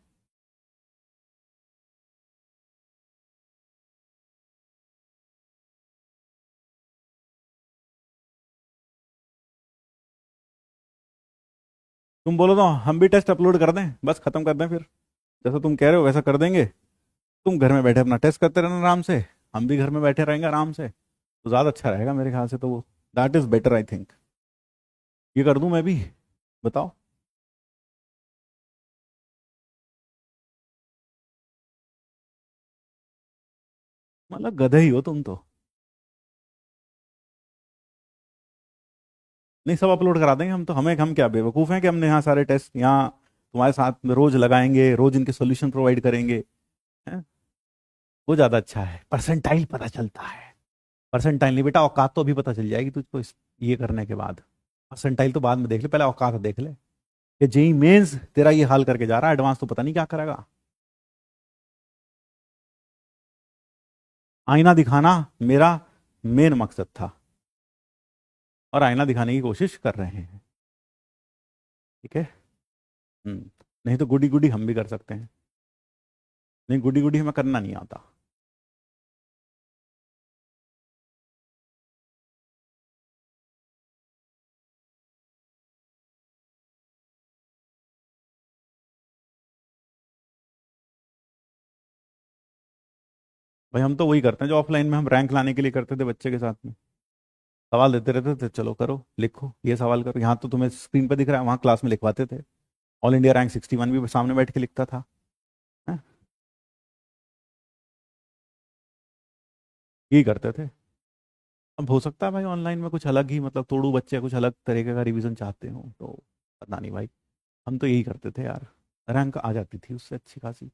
तुम बोलो तो हम भी टेस्ट अपलोड कर दें, बस खत्म कर दें फिर। जैसा तुम कह रहे हो वैसा कर देंगे। तुम घर में बैठे अपना टेस्ट करते रहना आराम से, हम भी घर में बैठे रहेंगे आराम से, तो ज़्यादा अच्छा रहेगा मेरे ख्याल से तो वो। That is better I think. ये कर दूं मैं भी, बताओ। मतलब गधे ही हो तुम तो। नहीं, सब अपलोड करा देंगे हम तो। हमें, हम क्या बेवकूफ़ हैं कि हमने यहाँ सारे टेस्ट यहाँ तुम्हारे साथ में रोज लगाएंगे, रोज इनके सॉल्यूशन प्रोवाइड करेंगे। हैं? वो ज़्यादा अच्छा है, परसेंटाइल पता चलता है। परसेंटाइल नहीं बेटा, औकात तो अभी पता चल जाएगी तुझको ये करने के बाद। परसेंटाइल तो बाद में देख ले, पहले औकात देख ले। ये जेई मेंस तेरा ये हाल करके जा रहा है, एडवांस तो पता नहीं क्या करेगा। आईना दिखाना मेरा मेन मकसद था, और आईना दिखाने की कोशिश कर रहे हैं। ठीक है। नहीं तो गुडी गुडी हम भी कर सकते हैं। नहीं, गुडी गुडी हमें करना नहीं आता। भाई हम तो वही करते हैं जो ऑफलाइन में हम रैंक लाने के लिए करते थे बच्चे के साथ में। सवाल देते रहते थे, चलो करो, लिखो ये सवाल करो। यहाँ तो तुम्हें स्क्रीन पर दिख रहा है, वहाँ क्लास में लिखवाते थे। ऑल इंडिया रैंक 61 भी सामने बैठ के लिखता था। हैं? यही करते थे। अब हो सकता है भाई ऑनलाइन में कुछ अलग ही, मतलब तोड़ू बच्चे कुछ अलग तरीके का रिवीजन चाहते हो तो, पता नहीं भाई। हम तो यही करते थे यार, रैंक आ जाती थी उससे अच्छी खासी।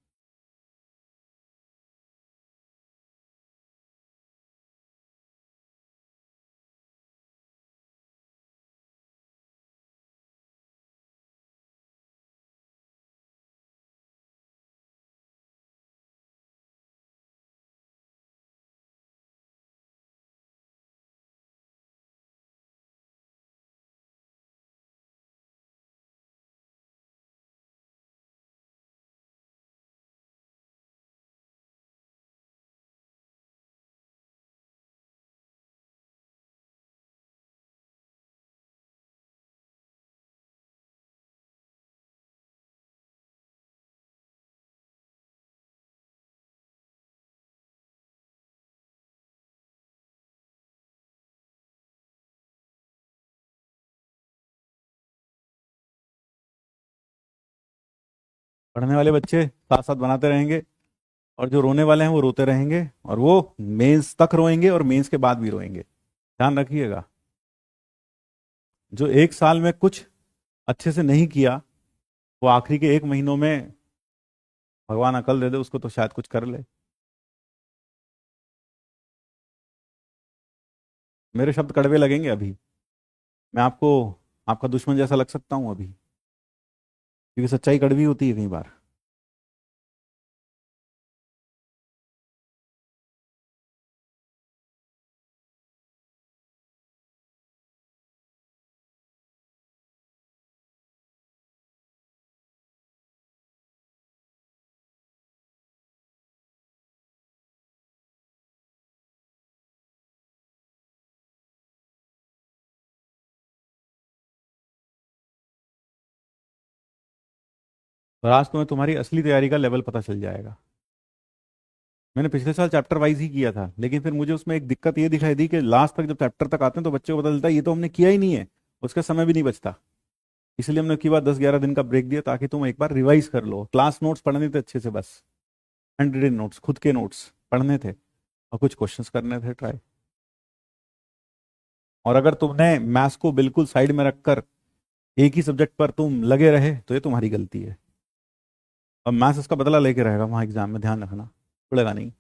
पढ़ने वाले बच्चे साथ साथ बनाते रहेंगे, और जो रोने वाले हैं वो रोते रहेंगे, और वो मेंस तक रोएंगे और मेंस के बाद भी रोएंगे। ध्यान रखिएगा। जो एक साल में कुछ अच्छे से नहीं किया, वो आखिरी के 1 महीनों में, भगवान अकल दे दे उसको तो शायद कुछ कर ले। मेरे शब्द कड़वे लगेंगे अभी, मैं आपको आपका दुश्मन जैसा लग सकता हूं अभी, क्योंकि सच्चाई कड़वी होती है कई बार। और आज तुम्हें तुम्हारी असली तैयारी का लेवल पता चल जाएगा। मैंने पिछले साल चैप्टर वाइज ही किया था, लेकिन फिर मुझे उसमें एक दिक्कत ये दिखाई दी कि लास्ट तक जब चैप्टर तक आते हैं तो बच्चे को पता चलता है ये तो हमने किया ही नहीं है, उसका समय भी नहीं बचता। इसलिए हमने की बात 10-11 दिन का ब्रेक दिया, ताकि तुम एक बार रिवाइज कर लो। क्लास नोट्स पढ़ने थे अच्छे से, बस हैंड रिटन नोट्स, खुद के नोट्स पढ़ने थे, और कुछ क्वेश्चंस करने थे ट्राई। और अगर तुमने मैथ्स को बिल्कुल साइड में रखकर एक ही सब्जेक्ट पर तुम लगे रहे तो ये तुम्हारी गलती है। अब मैथ्स इसका बदला लेके रहेगा वहां एग्जाम में, ध्यान रखना, छोड़ेगा नहीं।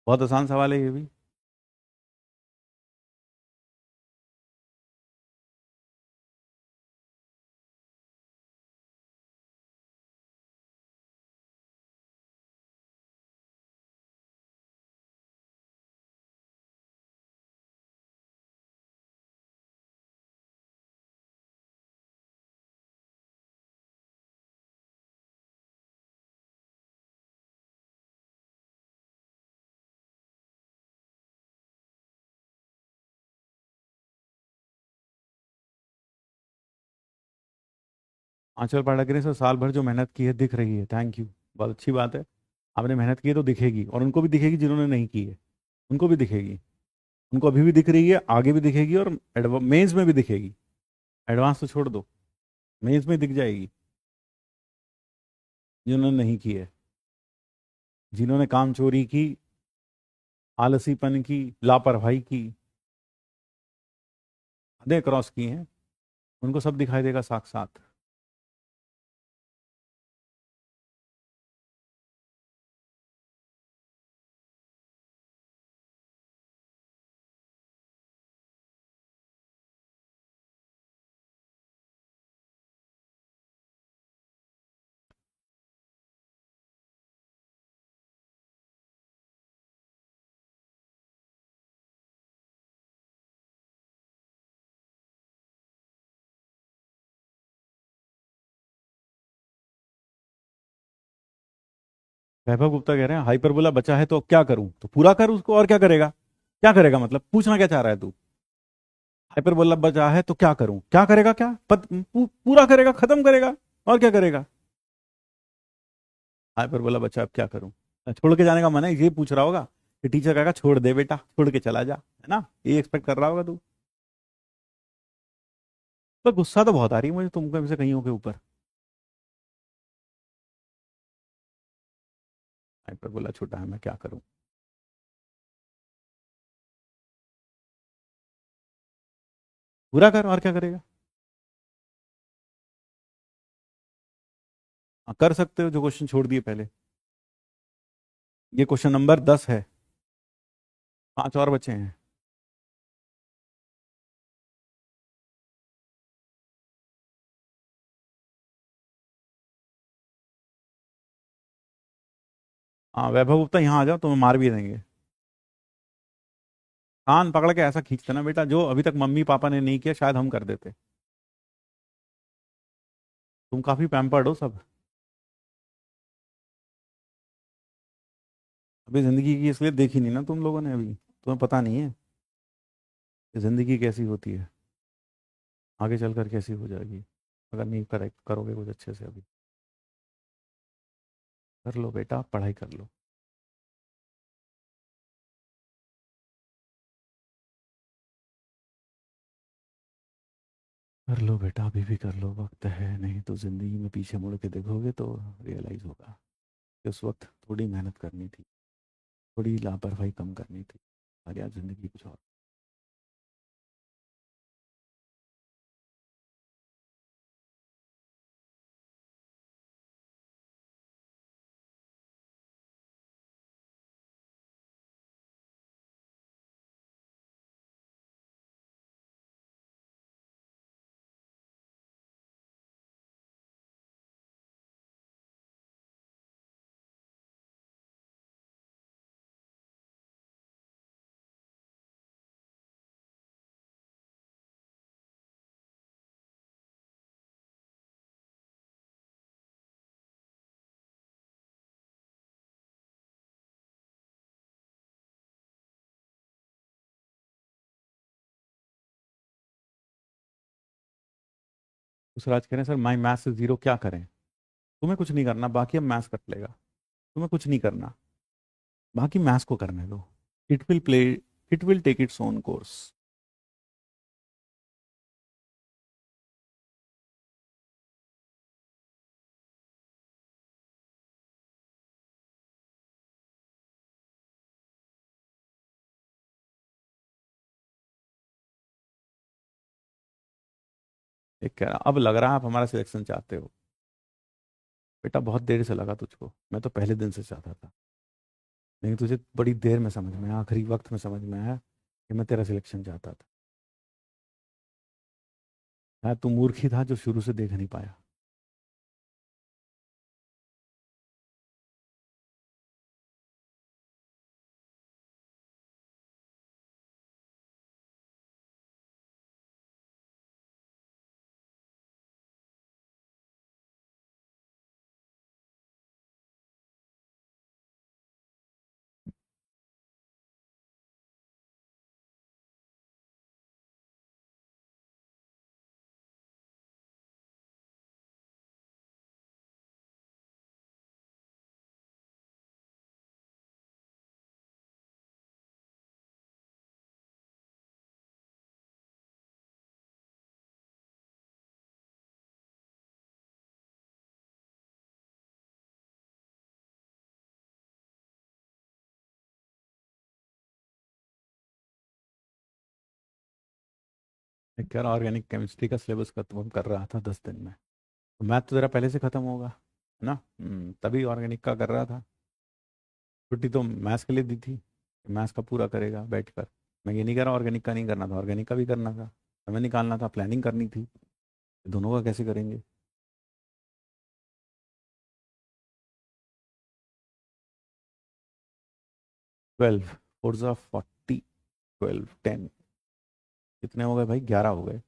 बहुत आसान सवाल है ये भी। आंचल पाठक ने सर साल भर जो मेहनत की है दिख रही है, थैंक यू, बहुत अच्छी बात है। आपने मेहनत की है तो दिखेगी, और उनको भी दिखेगी जिन्होंने नहीं की है, उनको भी दिखेगी। उनको अभी भी दिख रही है, आगे भी दिखेगी, और मेंस में भी दिखेगी। एडवांस तो छोड़ दो, मेंस में दिख जाएगी जिन्होंने नहीं की है। जिन्होंने काम चोरी की, आलसीपन की, लापरवाही की, हदें क्रॉस की हैं, उनको सब दिखाई देगा साथ साथ। वैभव गुप्ता कह रहे हैं हाइपरबोला बचा है तो क्या करूं, तो पूरा कर उसको, और क्या करेगा? क्या करेगा मतलब, पूछना क्या चाह रहा है तू? हाइपरबोला बचा है तो क्या करूं, क्या करेगा, क्या पूरा करेगा, खत्म करेगा, और क्या करेगा? हाइपरबोला बचा, अब क्या करूं? छोड़ के जाने का मन है, ये पूछ रहा होगा कि टीचर कहेगा छोड़ दे बेटा, छोड़ के चला जा, है ना, ये एक्सपेक्ट कर रहा होगा तू। पर गुस्सा तो बहुत आ रही है मुझे तुमको से कहीं के ऊपर। हाइपरबोला छोटा है, मैं क्या करूं? पूरा कर, और क्या करेगा? हाँ, कर सकते हो जो क्वेश्चन छोड़ दिए पहले। ये क्वेश्चन नंबर 10 है, 5 और बचे हैं। हाँ वैभव गुप्ता, यहाँ आ जाओ, तुम्हें मार भी देंगे। कान पकड़ के ऐसा खींचते ना बेटा, जो अभी तक मम्मी पापा ने नहीं किया शायद हम कर देते। तुम काफी पैम्पर्ड हो सब। अभी जिंदगी की इसलिए देखी नहीं ना तुम लोगों ने, अभी तुम्हें पता नहीं है कि जिंदगी कैसी होती है, आगे चलकर कैसी हो जाएगी, अगर नहीं करेक्ट करोगे कुछ अच्छे से अभी। कर लो बेटा, पढ़ाई कर लो। कर लो बेटा, अभी भी कर लो, वक्त है, नहीं तो जिंदगी में पीछे मुड़ के देखोगे तो रियलाइज होगा कि उस वक्त थोड़ी मेहनत करनी थी, थोड़ी लापरवाही कम करनी थी, और यार जिंदगी कुछ और। उस राज कह रहे हैं सर माई मैथ्स से जीरो, क्या करें? तुम्हें कुछ नहीं करना, बाकी अब मैथ्स कर लेगा। तुम्हें कुछ नहीं करना, बाकी मैथ्स को करने दो। It will play, it will take its own course. एक कह रहा, अब लग रहा है आप हमारा सिलेक्शन चाहते हो। बेटा बहुत देर से लगा तुझको, मैं तो पहले दिन से चाहता था, लेकिन तुझे बड़ी देर में समझ में आया, आखिरी वक्त में समझ में आया कि मैं तेरा सिलेक्शन चाहता था। शायद तू मूर्ख ही था जो शुरू से देख नहीं पाया। एक यार ऑर्गेनिक केमिस्ट्री का सिलेबस खत्म कर रहा था 10 दिन में। तो मैथ तो तेरा पहले से खत्म होगा है ना। तभी ऑर्गेनिक का कर रहा था। छुट्टी तो मैथ्स के लिए दी थी, मैथ्स का पूरा करेगा बैठकर। मैं ये नहीं कह रहा ऑर्गेनिक का नहीं करना था, ऑर्गेनिक का भी करना था, समय निकालना था, प्लानिंग करनी थी। दोनों का कैसे करेंगे। 12 फोर्जा 40, 12 10, कितने हो गए भाई, 11 हो गए।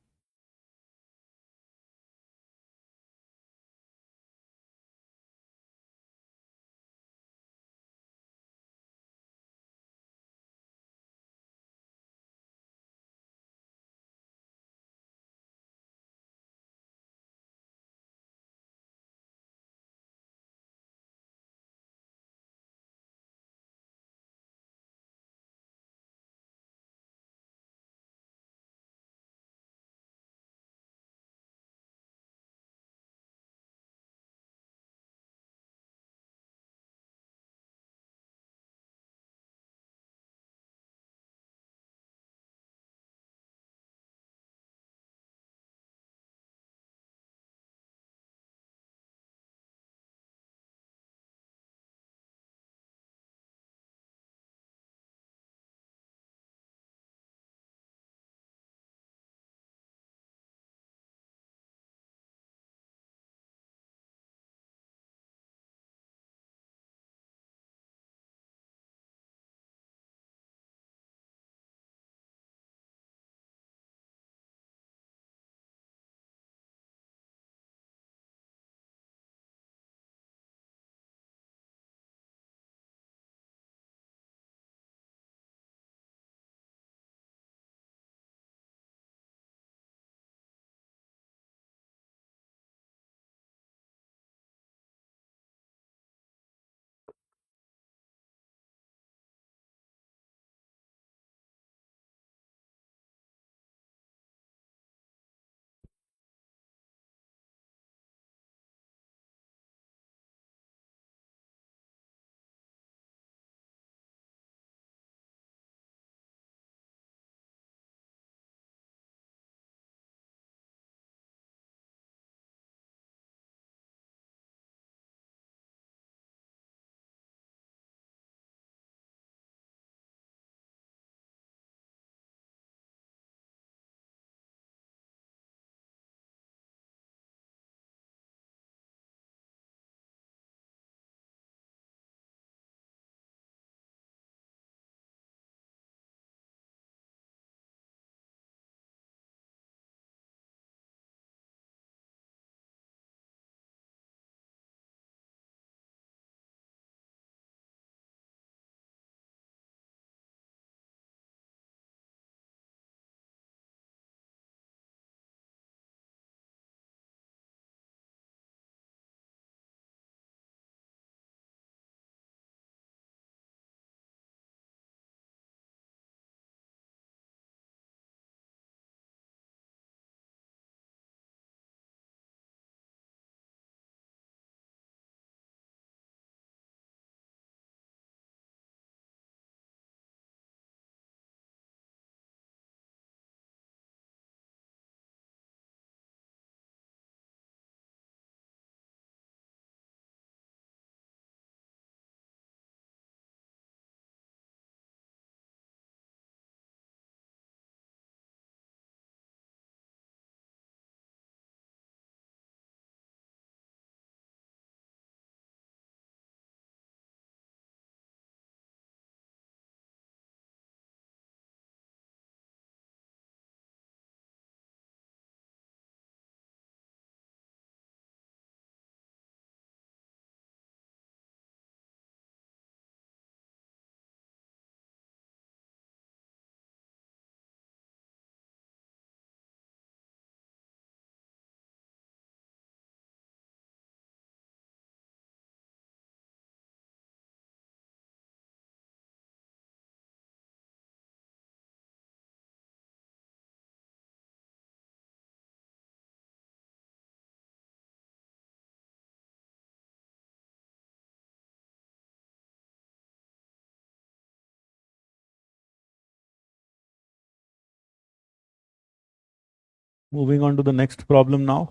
Moving on to the next problem now.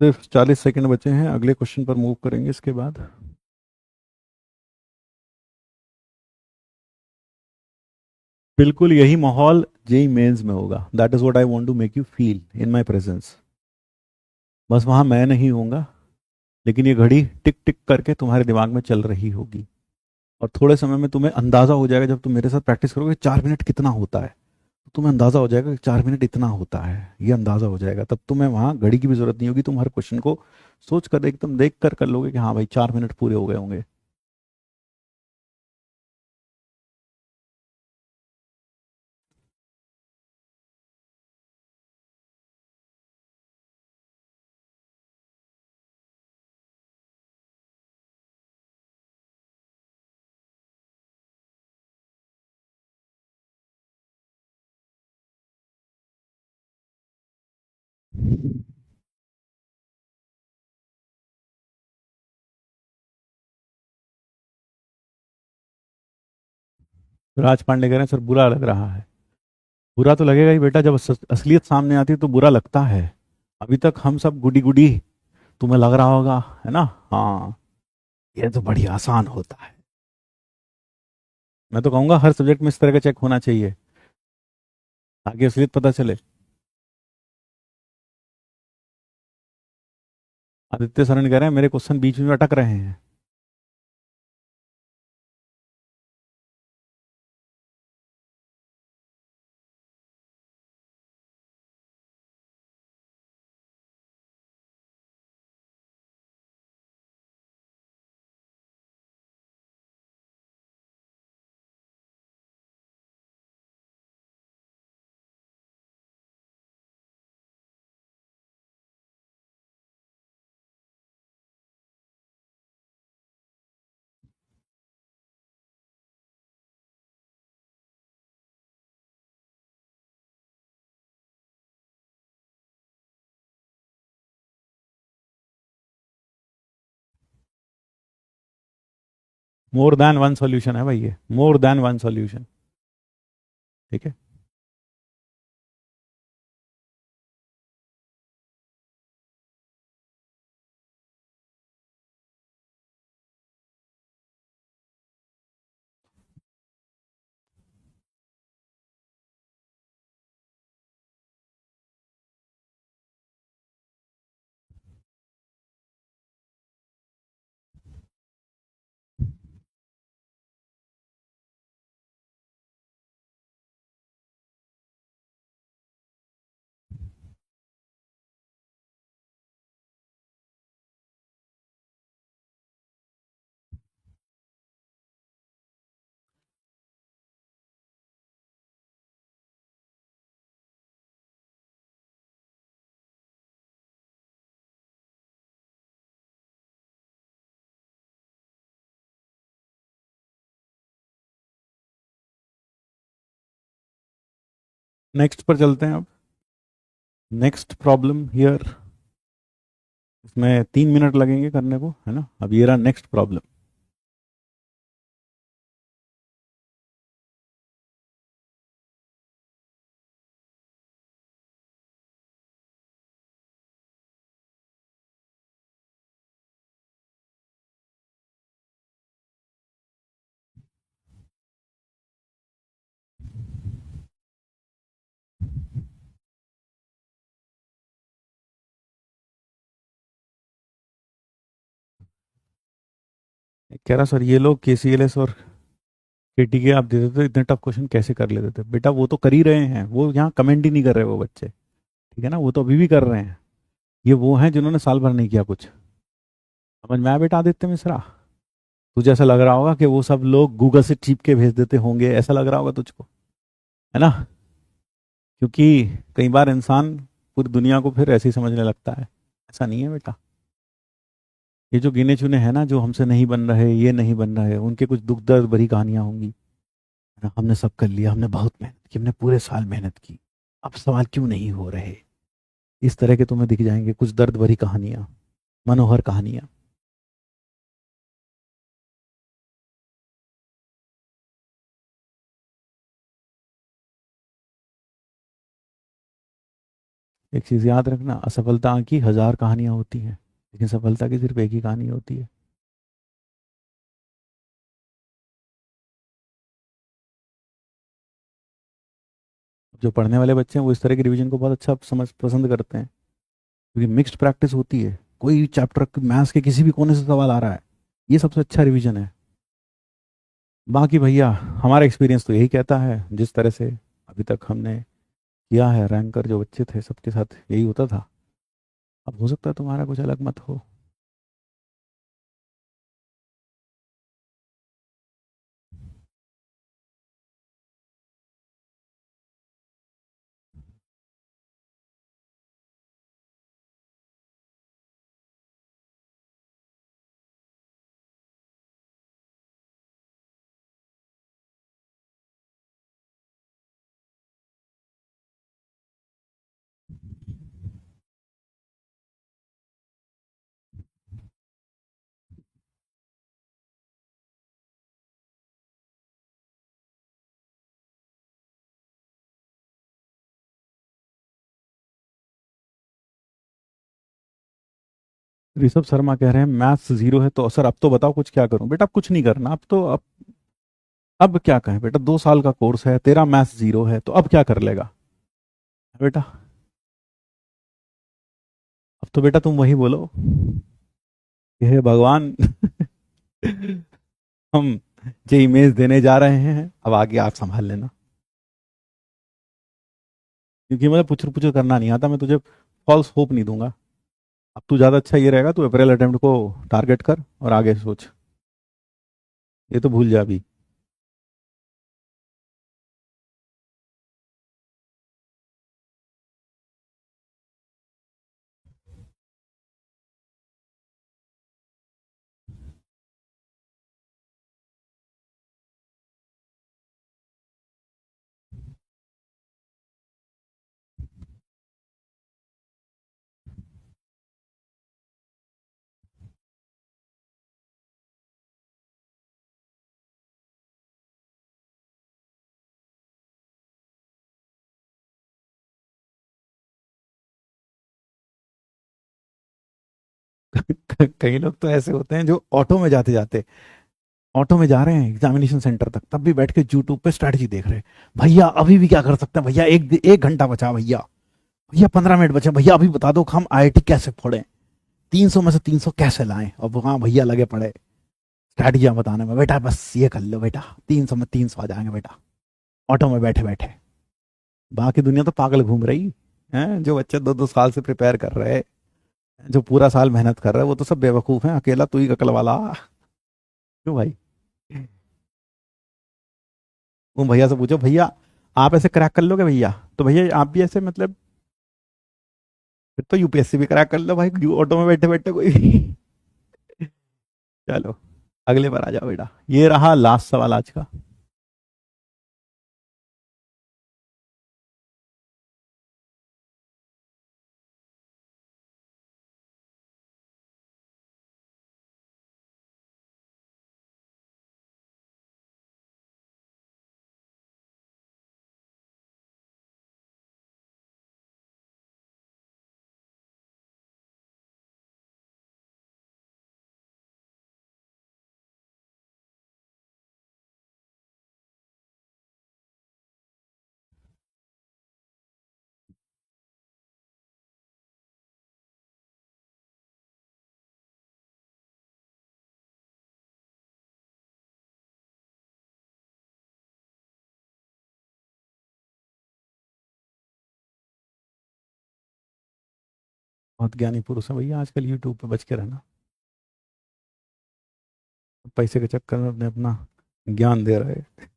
सिर्फ 40 सेकंड बचे हैं, अगले क्वेश्चन पर मूव करेंगे इसके बाद। बिल्कुल यही माहौल जेई मेंस में होगा। That is what I want to make you feel in my presence. बस वहां मैं नहीं होऊंगा, लेकिन ये घड़ी टिक टिक करके तुम्हारे दिमाग में चल रही होगी। और थोड़े समय में तुम्हें अंदाजा हो जाएगा, जब तुम मेरे साथ प्रैक्टिस करोगे 4 मिनट कितना होता है, तो तुम्हें अंदाजा हो जाएगा कि 4 मिनट इतना होता है। ये अंदाजा हो जाएगा, तब तुम्हें वहां घड़ी की भी जरूरत नहीं होगी। तुम हर क्वेश्चन को सोच कर एकदम देख कर लोगे कि हाँ भाई 4 मिनट पूरे हो गए होंगे। राज पांडे कह रहे हैं सर बुरा लग रहा है। बुरा तो लगेगा ही बेटा, जब असलियत सामने आती है तो बुरा लगता है। अभी तक हम सब गुडी गुडी, तुम्हें लग रहा होगा, है ना। हाँ, ये तो बड़ी आसान होता है। मैं तो कहूंगा हर सब्जेक्ट में इस तरह का चेक होना चाहिए, ताकि असलियत पता चले। आदित्य सरन कह रहे हैं मेरे क्वेश्चन बीच में अटक रहे हैं। मोर देन वन सॉल्यूशन है भाई, ये मोर देन वन सॉल्यूशन। ठीक है। नेक्स्ट पर चलते हैं अब। नेक्स्ट प्रॉब्लम हियर, इसमें 3 मिनट लगेंगे करने को, है ना। अब ये रहा नेक्स्ट प्रॉब्लम। कह रहा सर ये लोग केसीएलएस और केटीके आप देते तो इतने टफ क्वेश्चन कैसे कर लेते थे। बेटा वो तो कर ही रहे हैं, वो यहाँ कमेंट ही नहीं कर रहे वो बच्चे। ठीक है ना, वो तो अभी भी कर रहे हैं। ये वो हैं जिन्होंने साल भर नहीं किया कुछ। समझ में आया बेटा आदित्य मिश्रा। तुझे ऐसा लग रहा होगा कि वो सब लोग गूगल से टीप के भेज देते होंगे, ऐसा लग रहा होगा तुझको, है ना। क्योंकि कई बार इंसान पूरी दुनिया को फिर ऐसे ही समझने लगता है। ऐसा नहीं है बेटा। ये जो गिने चुने हैं ना, जो हमसे नहीं बन रहे, ये नहीं बन रहे, उनके कुछ दुख दर्द भरी कहानियां होंगी, है ना? हमने सब कर लिया, हमने बहुत मेहनत की, हमने पूरे साल मेहनत की, अब सवाल क्यों नहीं हो रहे। इस तरह के तुम्हें दिख जाएंगे कुछ दर्द भरी कहानियां, मनोहर कहानियां। एक चीज याद रखना, असफलता की 1000 कहानियां होती हैं, लेकिन सफलता की सिर्फ एक ही कहानी होती है। जो पढ़ने वाले बच्चे हैं वो इस तरह के रिवीजन को बहुत अच्छा समझ पसंद करते हैं, क्योंकि मिक्स्ड प्रैक्टिस होती है। कोई चैप्टर मैथ्स के किसी भी कोने से सवाल आ रहा है, ये सबसे अच्छा रिवीजन है। बाकी भैया, हमारा एक्सपीरियंस तो यही कहता है, जिस तरह से अभी तक हमने किया है, रैंकर जो बच्चे थे सबके साथ यही होता था। अब हो सकता है तुम्हारा कुछ अलग मत हो। ऋषभ शर्मा कह रहे हैं मैथ्स जीरो है, तो सर अब तो बताओ कुछ क्या करूं। बेटा अब कुछ नहीं करना, अब तो अब क्या कहें बेटा, 2 साल का कोर्स है, तेरा मैथ्स जीरो है, तो अब क्या कर लेगा बेटा। अब तो बेटा तुम वही बोलो कि हे भगवान हम जो इमेज देने जा रहे हैं, अब आगे आप संभाल लेना, क्योंकि मुझे पुचर पुचर करना नहीं आता, मैं तुझे फॉल्स होप नहीं दूंगा। अब तू ज्यादा अच्छा ये रहेगा, तू अप्रैल अटेम्प्ट को टारगेट कर और आगे सोच, ये तो भूल जा अभी। कई लोग तो ऐसे होते हैं जो ऑटो में जाते जाते, ऑटो में जा रहे हैं एग्जामिनेशन सेंटर तक, तब भी बैठ के यूट्यूब पे स्ट्रैटेजी देख रहे हैं। भैया अभी भी क्या कर सकते हैं भैया, एक घंटा बचा भैया, भैया 15 मिनट बचे भैया, अभी बता दो हम आईआईटी कैसे फोड़े, 300 में से 300 कैसे लाएं। अब हाँ भैया लगे पड़े स्ट्रैटेजियां बताने में, बेटा बस ये कर लो बेटा, 300 में 300 आ जाएंगे बेटा, ऑटो में बैठे बैठे। बाकी दुनिया तो पागल घूम रही है, जो बच्चे 2-2 साल से प्रिपेयर कर रहे हैं, जो पूरा साल मेहनत कर रहे हैं, वो तो सब बेवकूफ हैं, अकेला तू ही अकल वाला। क्यों भाई, वो भैया से पूछो, भैया आप ऐसे क्रैक कर लोगे भैया, तो भैया आप भी ऐसे मतलब, फिर तो यूपीएससी भी क्रैक कर लो भाई, ऑटो में बैठे बैठे कोई। चलो अगले बार आ जाओ बेटा, ये रहा लास्ट सवाल आज का। बहुत ज्ञानी पुरुष है भैया आजकल, यूट्यूब पे बच के रहना, पैसे के चक्कर में अपने अपना ज्ञान दे रहे हैं।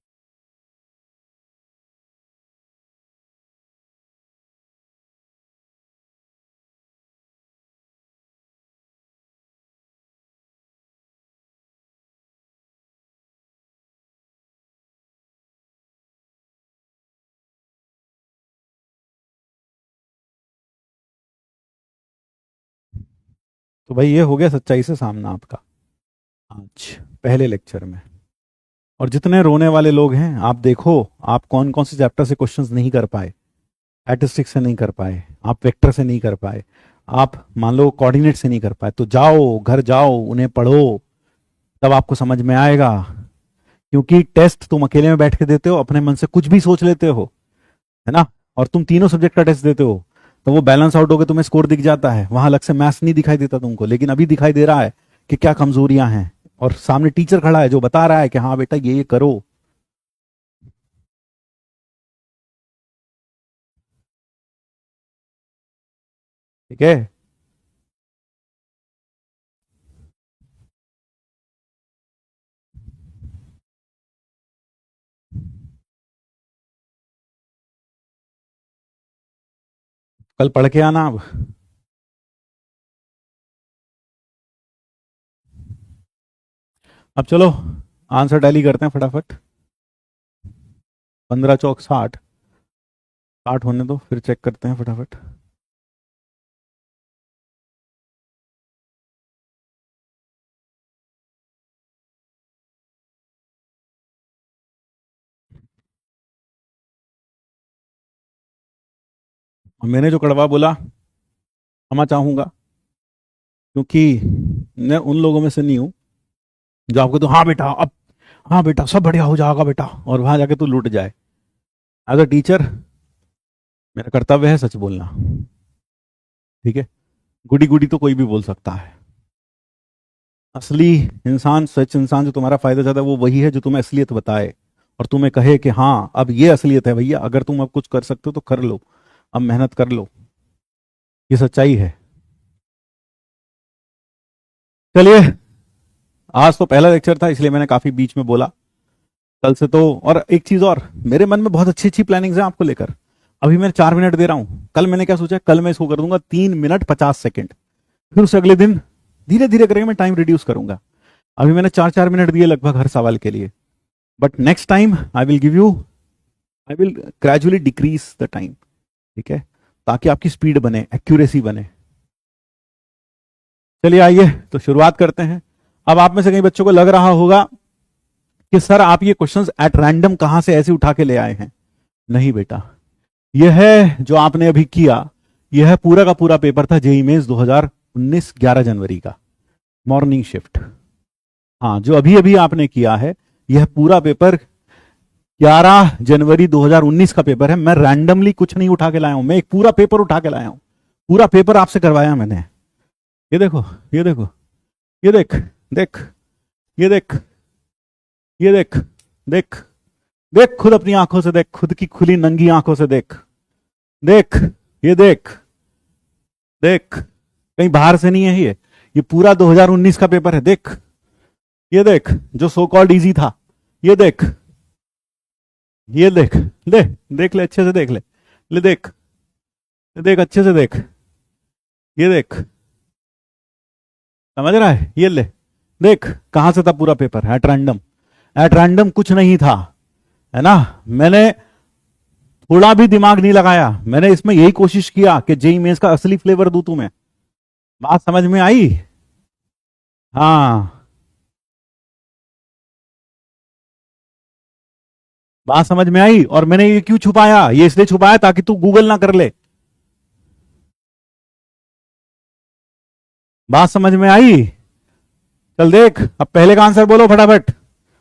तो भाई ये हो गया सच्चाई से सामना आपका आज पहले लेक्चर में। और जितने रोने वाले लोग हैं आप देखो, आप कौन कौन से चैप्टर से क्वेश्चंस नहीं कर पाए, स्टैटिस्टिक्स से नहीं कर पाए, आप वेक्टर से नहीं कर पाए, आप मान लो कोऑर्डिनेट से नहीं कर पाए, तो जाओ घर जाओ उन्हें पढ़ो, तब आपको समझ में आएगा। क्योंकि टेस्ट तुम अकेले में बैठ के देते हो, अपने मन से कुछ भी सोच लेते हो, है ना, और तुम तीनों सब्जेक्ट का टेस्ट देते हो, तो वो बैलेंस आउट होकर तुम्हें स्कोर दिख जाता है, वहां अलग से मैथ्स नहीं दिखाई देता तुमको, लेकिन अभी दिखाई दे रहा है कि क्या कमजोरियां हैं, और सामने टीचर खड़ा है जो बता रहा है कि हाँ बेटा ये करो। ठीक है, कल पढ़ के आना। अब चलो आंसर टैली करते हैं फटाफट। 15 चौक 60, 60 होने दो फिर चेक करते हैं फटाफट। और मैंने जो कड़वा बोला क्षमा चाहूंगा, क्योंकि मैं उन लोगों में से नहीं हूं जो आपको तो हाँ बेटा अब, हाँ बेटा सब बढ़िया हो जाएगा बेटा, और वहां जाके तू लूट जाए। एज अ टीचर मेरा कर्तव्य है सच बोलना। ठीक है, गुडी गुडी तो कोई भी बोल सकता है, असली इंसान, सच इंसान जो तुम्हारा फायदा चाहता है वो वही है जो तुम्हें असलियत बताए और तुम्हें कहे कि हाँ अब ये असलियत है भैया, अगर तुम अब कुछ कर सकते हो तो कर लो, अब मेहनत कर लो, ये सच्चाई है। चलिए, आज तो पहला लेक्चर था इसलिए मैंने काफी बीच में बोला, कल से तो, और एक चीज और, मेरे मन में बहुत अच्छी अच्छी प्लानिंग्स हैं आपको लेकर। अभी मैं 4 मिनट दे रहा हूं, कल मैंने क्या सोचा, कल मैं इसको कर दूंगा 3 मिनट 50 सेकेंड, फिर उससे अगले दिन धीरे धीरे करके मैं टाइम रिड्यूस करूंगा। अभी मैंने 4 4 मिनट दिए लगभग हर सवाल के लिए, but next time I will gradually decrease the time. ठीक है, ताकि आपकी स्पीड बने, एक्यूरेसी बने। चलिए आइए तो शुरुआत करते हैं। अब आप में से कई बच्चों को लग रहा होगा कि सर आप ये क्वेश्चंस एट रैंडम कहां से ऐसे उठा के ले आए हैं। नहीं बेटा, यह है जो आपने अभी किया, यह पूरा का पूरा पेपर था जेईई मेंस 2019 11 जनवरी का, मॉर्निंग शिफ्ट। हाँ, जो अभी अभी आपने किया है यह पूरा पेपर 11 जनवरी 2019 का पेपर है। मैं रैंडमली कुछ नहीं उठा के लाया हूं, मैं एक पूरा पेपर उठा के लाया हूं, पूरा पेपर आपसे करवाया मैंने। ये देखो, ये देखो, ये देख देख, ये देख, ये देख देख देख, खुद अपनी आंखों से देख, खुद की खुली नंगी आंखों से देख देख, ये देख देख, कहीं बाहर से नहीं है ये पूरा 2019 का पेपर है। देख, ये देख, जो सो कॉल्ड इजी था, ये देख, ये देख, ले देख ले, अच्छे से देख ले, ले देख, देख अच्छे से देख, ये देख, समझ रहा है, ये ले देख, कहां से था पूरा paper, at random, at random कुछ नहीं था, है ना। मैंने थोड़ा भी दिमाग नहीं लगाया, मैंने इसमें यही कोशिश किया कि जेईई मेंस का असली फ्लेवर दूं तुम्हें। बात समझ में आई? हाँ, बात समझ में आई। और मैंने ये क्यों छुपाया, ये इसलिए छुपाया ताकि तू गूगल ना कर ले। बात समझ में आई? चल देख, अब पहले का आंसर बोलो फटाफट,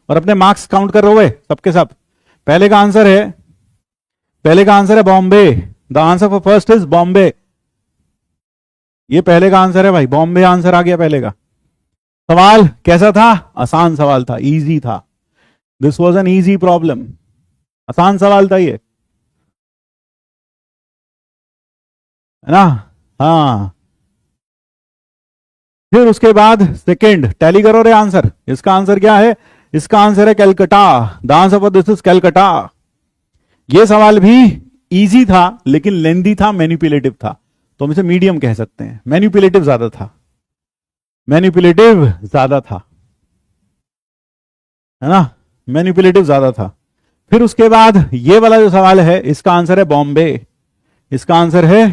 और अपने मार्क्स काउंट कर रहे सबके सब। पहले का आंसर है, पहले का आंसर है Bombay. The answer for first is Bombay. ये पहले का आंसर है भाई, बॉम्बे आंसर आ गया पहले का। सवाल कैसा था? आसान सवाल था, इजी था। This was an easy problem, आसान सवाल था ये, है ना। हाँ, फिर उसके बाद सेकंड टैली करो रे आंसर। इसका आंसर क्या है? इसका आंसर है Calcutta. The answer for this is Calcutta. ये सवाल भी इजी था लेकिन लेंदी था, मैनिपुलेटिव था, तो हम इसे मीडियम कह सकते हैं। मैनिपुलेटिव ज्यादा था, मैनिपुलेटिव ज्यादा था, है ना, मैनिपुलेटिव ज्यादा था। फिर उसके बाद ये वाला जो सवाल है इसका आंसर है बॉम्बे, इसका आंसर है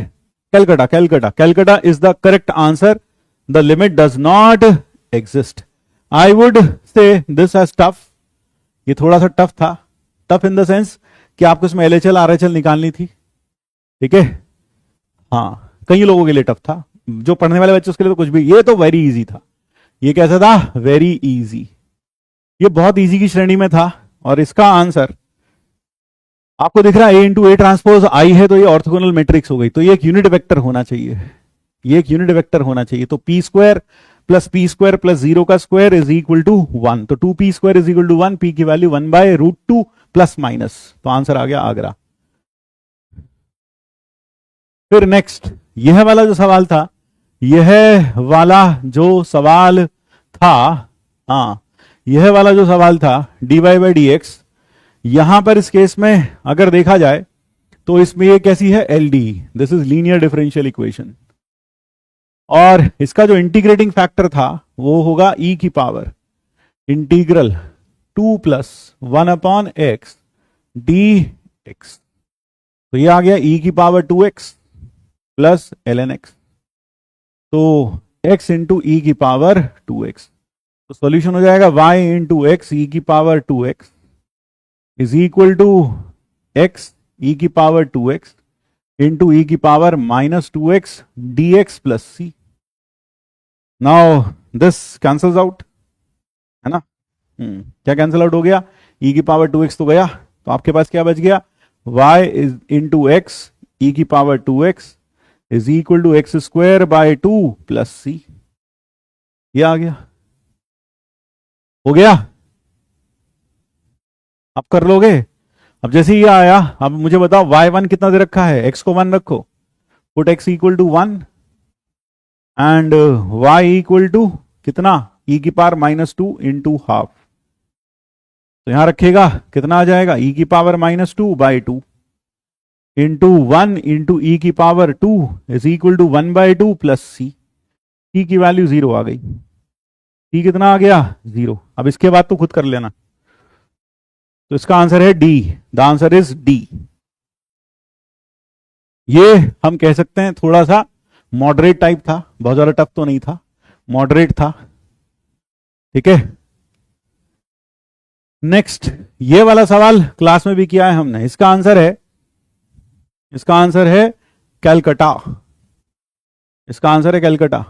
Calcutta. Calcutta, Calcutta is the correct answer. The limit does not exist. I would say this as tough. ये थोड़ा सा टफ था, टफ इन द सेंस कि आपको इसमें एलएचएल आरएचएल निकालनी थी। ठीक है, हाँ कई लोगों के लिए टफ था, जो पढ़ने वाले बच्चे उसके लिए तो कुछ भी, ये तो वेरी इजी था। ये कैसा था? Very easy. ये बहुत इजी की श्रेणी में था। और इसका आंसर आपको दिख रहा है, ए इंटू ए ट्रांसपोज आई है, तो ये ऑर्थोगोनल मैट्रिक्स हो गई, तो ये एक यूनिट वेक्टर होना चाहिए, ये एक यूनिट वेक्टर होना चाहिए। तो पी स्क्वायर प्लस 0 का स्क्वायर इज इक्वल टू 1, तो 2p square is equal to 1, p की वैल्यू 1/√2 प्लस माइनस, तो आंसर आ गया आगरा। फिर नेक्स्ट, यह वाला जो सवाल था, यह वाला जो सवाल था, हाँ यह वाला जो सवाल था dy/dx, यहां पर इस केस में अगर देखा जाए तो इसमें ये कैसी है? LD, this is linear differential equation, और इसका जो इंटीग्रेटिंग फैक्टर था वो होगा e की पावर इंटीग्रल 2 + 1/x dx, तो ये आ गया e की power 2x plus ln x, तो x इंटू ई की पावर 2x, तो सॉल्यूशन हो जाएगा y इंटू एक्स ई की power 2x is equal to x e की पावर 2x इंटू ई की power -2x dx plus c। Now this cancels out, है ना? क्या कैंसल आउट हो गया? e की पावर 2x तो गया, तो आपके पास क्या बच गया? y is into x e की power 2x is equal to x² 2 plus c, ये आ गया। हो गया? आप कर लोगे? अब जैसे ही ये आया, अब मुझे बताओ y1 कितना दे रखा है? x को 1 रखो, put x equal to 1 and y equal to कितना? e की पावर -2 इंटू हाफ, तो यहां रखेगा कितना आ जाएगा? e की पावर -2/2 इंटू 1 इंटू ई की power 2 is equal to 1/2 plus C, C की वैल्यू 0 आ गई, सी कितना आ गया? 0। अब इसके बाद तो खुद कर लेना, तो इसका आंसर है D, the answer is D. ये हम कह सकते हैं थोड़ा सा मॉडरेट टाइप था, बहुत ज्यादा टफ तो नहीं था, मॉडरेट था, ठीक है। नेक्स्ट, ये वाला सवाल क्लास में भी किया है हमने, इसका आंसर है कैलकटा, इसका आंसर है कैलकटा।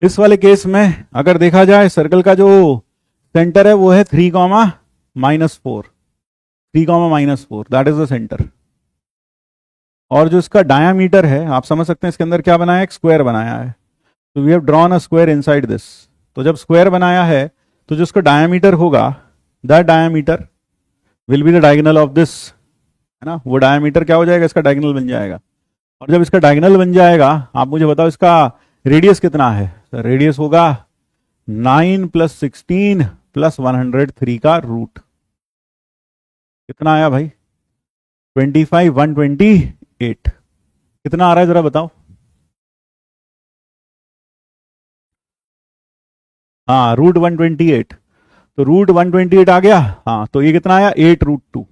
इस वाले केस में अगर देखा जाए, सर्कल का जो सेंटर है वो है 3, -4, 3, -4, दैट इज द सेंटर। और जो इसका डायामीटर है, आप समझ सकते हैं इसके अंदर क्या बनाया है? एक स्क्वायर बनाया है, तो we have drawn a square inside this. तो जब स्क्वायर बनाया है तो जो इसका डायामीटर होगा, that diameter will be the diagonal of this, है ना? वो डायमीटर क्या हो जाएगा? इसका डायगोनल बन जाएगा। और जब इसका डायगोनल बन जाएगा, आप मुझे बताओ इसका रेडियस कितना है? रेडियस होगा 9 + 16 + 103 का रूट, कितना आया भाई? 25, 128, कितना आ रहा है जरा बताओ? हाँ, √128, तो √128 आ गया। हाँ, तो ये कितना आया? 8√2,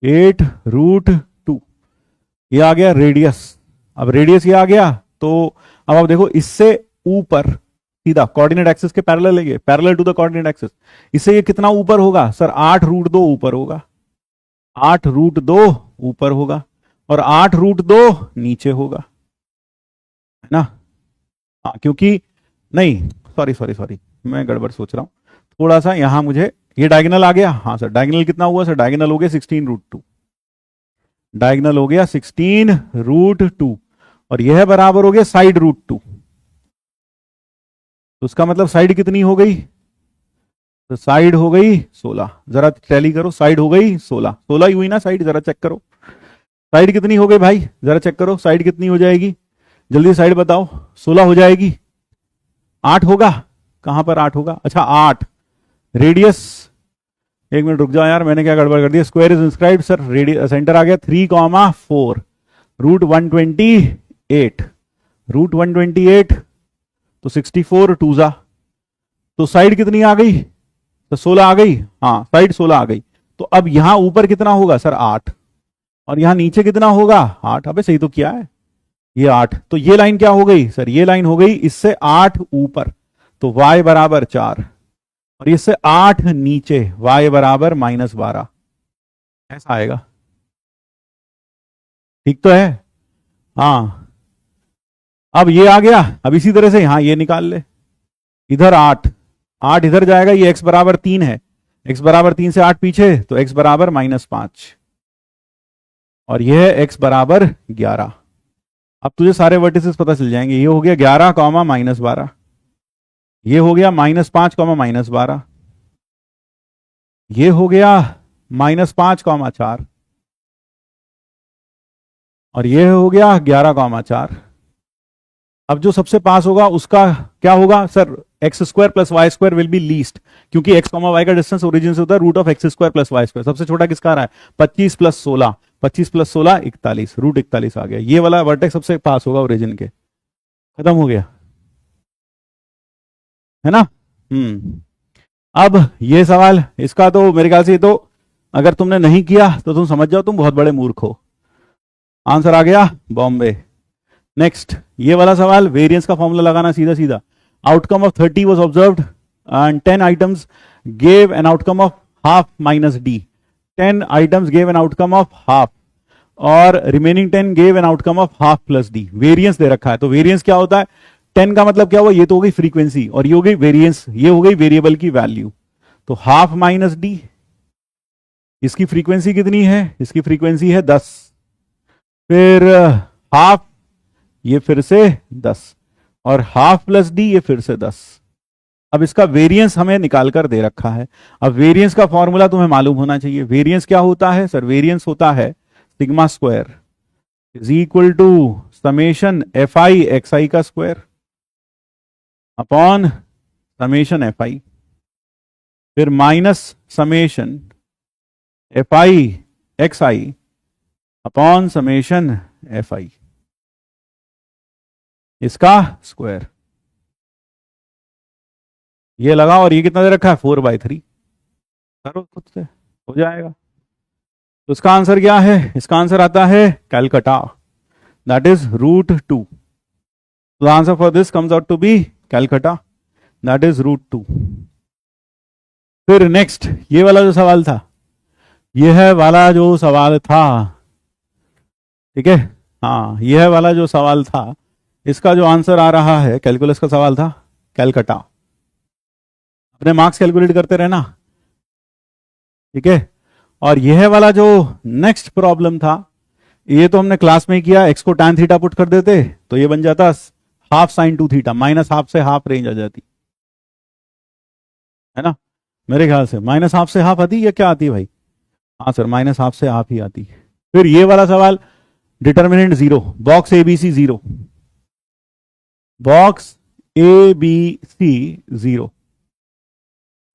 8√2, ये आ गया रेडियस। अब रेडियस ये आ गया, तो अब आप देखो इससे ऊपर सीधा कोऑर्डिनेट एक्सिस के पैरेलल है, ये parallel to the coordinate axis, इससे ये कितना ऊपर होगा? सर 8√2 ऊपर होगा, 8√2 ऊपर होगा, और 8√2 नीचे होगा, है ना? हाँ, क्योंकि नहीं, सॉरी मैं गड़बड़ सोच रहा हूं थोड़ा सा, यहां मुझे ये डायगोनल आ गया। हाँ सर, डायगोनल कितना हुआ? सर डायगोनल हो गया 16√2, डायगोनल हो गया 16√2, और यह बराबर हो गया साइड √2, तो उसका मतलब साइड कितनी हो गई? तो साइड हो गई 16, जरा टैली करो, साइड हो गई 16, 16 ही हुई ना साइड? जरा चेक करो साइड कितनी हो गई भाई, जरा चेक करो साइड कितनी हो जाएगी, जल्दी साइड बताओ। 16 हो जाएगी, 8 होगा, कहां पर 8 होगा? अच्छा 8, रेडियस, एक मिनट रुक जाओ यार, मैंने क्या गड़बड़ कर दिया? Square is inscribed, sir radius center आ गया 3, 4, √128, तो 64 2 तो साइड कितनी आ गई? तो 16 आ गई, हाँ साइड 16 आ गई। तो अब यहां ऊपर कितना होगा? सर 8, और यहां नीचे कितना होगा? 8। अबे सही तो किया है, ये 8, तो ये लाइन क्या हो गई? सर ये लाइन हो गई इससे 8 ऊपर, तो y बराबर 4, और इससे 8 नीचे, y बराबर -12, ऐसा आएगा। ठीक तो है? हाँ, अब ये आ गया। अब इसी तरह से यहां ये निकाल ले, इधर 8, 8 इधर जाएगा, ये x बराबर 3 है, x बराबर 3 से 8 पीछे, तो x बराबर -5, और यह है x बराबर 11। अब तुझे सारे वर्टिसेस पता चल जाएंगे। ये हो गया 11 कॉमा -12, ये हो गया -5 कॉमा -12, ये हो गया -5 कॉमा 4, और ये हो गया 11 कॉमा 4। अब जो सबसे पास होगा उसका क्या होगा sir? x² + y² will be least, क्योंकि x, y का डिस्टेंस ओरिजिन से होता है √(x² + y²). सबसे छोटा किसका आ रहा है? 25 + 16, 25 + 16 41, √41 आ गया। ये वाला वर्टेक्स सबसे पास होगा ओरिजिन के। खत्म हो गया है ना? अब ये सवाल, इसका तो मेरे ख्याल से, तो अगर तुमने नहीं किया तो तुम समझ जाओ तुम बहुत बड़े मूर्ख हो। आंसर आ गया बॉम्बे। नेक्स्ट, ये वाला सवाल, वेरिएंस का फॉर्मूला लगाना सीधा सीधा। Outcome of 30 was observed and 10 items gave an outcome of half -d। 10 items gave an outcome of half, और remaining 10 gave an outcome of half + d। Variance दे रखा है, तो वेरिएंस क्या होता है? 10 का मतलब क्या हुआ? ये तो हो गई फ्रीक्वेंसी, और ये हो गई वेरिएंस, ये हो गई वेरिएबल की वैल्यू। तो हाफ -d, इसकी फ्रीक्वेंसी कितनी है? इसकी फ्रीक्वेंसी है 10, फिर हाफ, ये फिर से 10, और हाफ + d, ये फिर से 10। अब इसका वेरिएंस हमें निकाल कर दे रखा है। अब वेरिएंस का फॉर्मूला तुम्हें मालूम होना चाहिए। वेरिएंस क्या होता है सर? वेरिएंस होता है σ² = समेशन fi xi का स्क्वायर अपॉन समेशन fi, फिर minus summation fi xi upon summation fi, इसका स्क्वायर। ये लगा, और ये कितना दे रखा है? 4/3। करो खुद से, हो जाएगा। तो इसका आंसर क्या है? इसका आंसर आता है Calcutta, that is √2। The answer for this comes out to be Calcutta, that is √2। फिर नेक्स्ट, ये वाला जो सवाल था, यह वाला जो सवाल था, ठीक है, हाँ, यह वाला जो सवाल था, इसका जो आंसर आ रहा है, कैलकुलस का सवाल था, कैलकाटा। अपने मार्क्स कैलकुलेट करते रहना, ठीक है। और यह वाला जो नेक्स्ट प्रॉब्लम था, ये तो हमने क्लास में किया। x को tan थीटा पुट कर देते तो ये बन जाता ½ sin 2 थीटा, -½ से ½ रेंज आ जाती है ना। मेरे ख्याल से -½ से ½ आती, या क्या आती है भाई? हाँ सर, -½ से ½ ही आती। फिर ये वाला सवाल, determinant 0, box ABC 0, box ABC 0,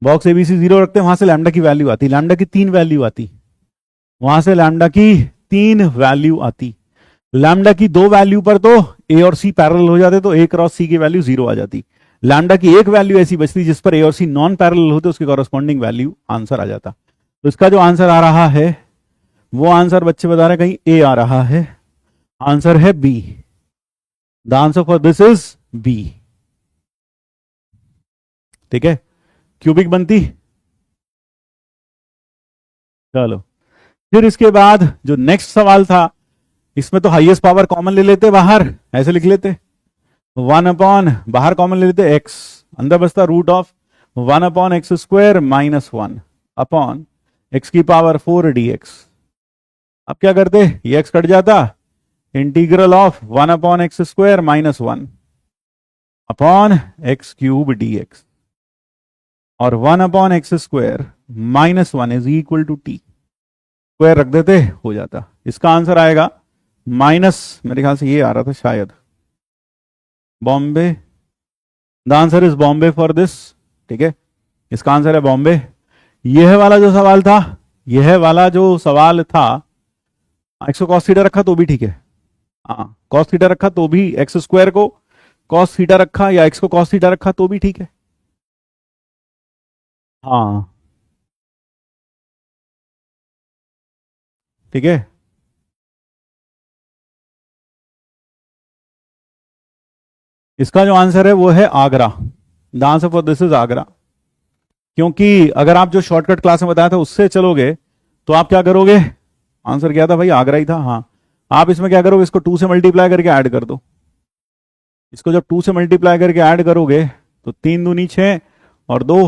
box ABC 0 रखते हैं, वहां से लैम्डा की वैल्यू आती, लैम्डा की 3 वैल्यू आती, वहां से लैम्डा की 3 वैल्यू आती। लैम्डा की 2 वैल्यू पर तो A और C पैरेलल हो जाते, तो A क्रॉस C की वैल्यू 0 आ जाती। लैम्डा की एक वैल्यू ऐसी बचती जिस पर A और C नॉन पैरेलल होते, उसके कॉरेस्पॉन्डिंग वैल्यू आंसर आ जाता। तो इसका जो आंसर आ रहा है, वो आंसर बच्चे बता रहे कहीं A आ रहा है, आंसर है B। The answer for this is B, ठीक है। क्यूबिक बनती। चलो, फिर इसके बाद जो नेक्स्ट सवाल था, इसमें तो हाईएस्ट पावर कॉमन ले लेते, बाहर ऐसे लिख लेते, 1 बाहर कॉमन ले लेते x, अंदर बचता √1/(x² - 1) अपॉन x⁴ dx। अब क्या करते, ये x कट जाता, integral of 1/(x² - 1) upon x³ dx, और 1/(x² - 1) is equal to t, square रख देते, हो जाता। इसका आंसर आएगा माइनस, मेरे ख्याल से ये आ रहा था शायद, Bombay. The answer is Bombay for this, ठीक है, इसका आंसर है बॉम्बे। यह वाला जो सवाल था, यह वाला जो सवाल था, x को cos थीटा रखा तो भी ठीक है, हाँ, cos थीटा रखा तो भी, x² को cos थीटा रखा या x को cos थीटा रखा तो भी ठीक है, हाँ, ठीक है। इसका जो आंसर है वो है Agra. The answer for this is Agra, क्योंकि अगर आप जो शॉर्टकट क्लास में बताया था उससे चलोगे तो आप क्या करोगे, आंसर क्या था भाई? आगरा ही था, हाँ, आप इसमें क्या करोगे, इसको 2 से मल्टीप्लाई करके ऐड कर दो। इसको जब 2 से मल्टीप्लाई करके ऐड करोगे तो 3 दूनी 6 और 2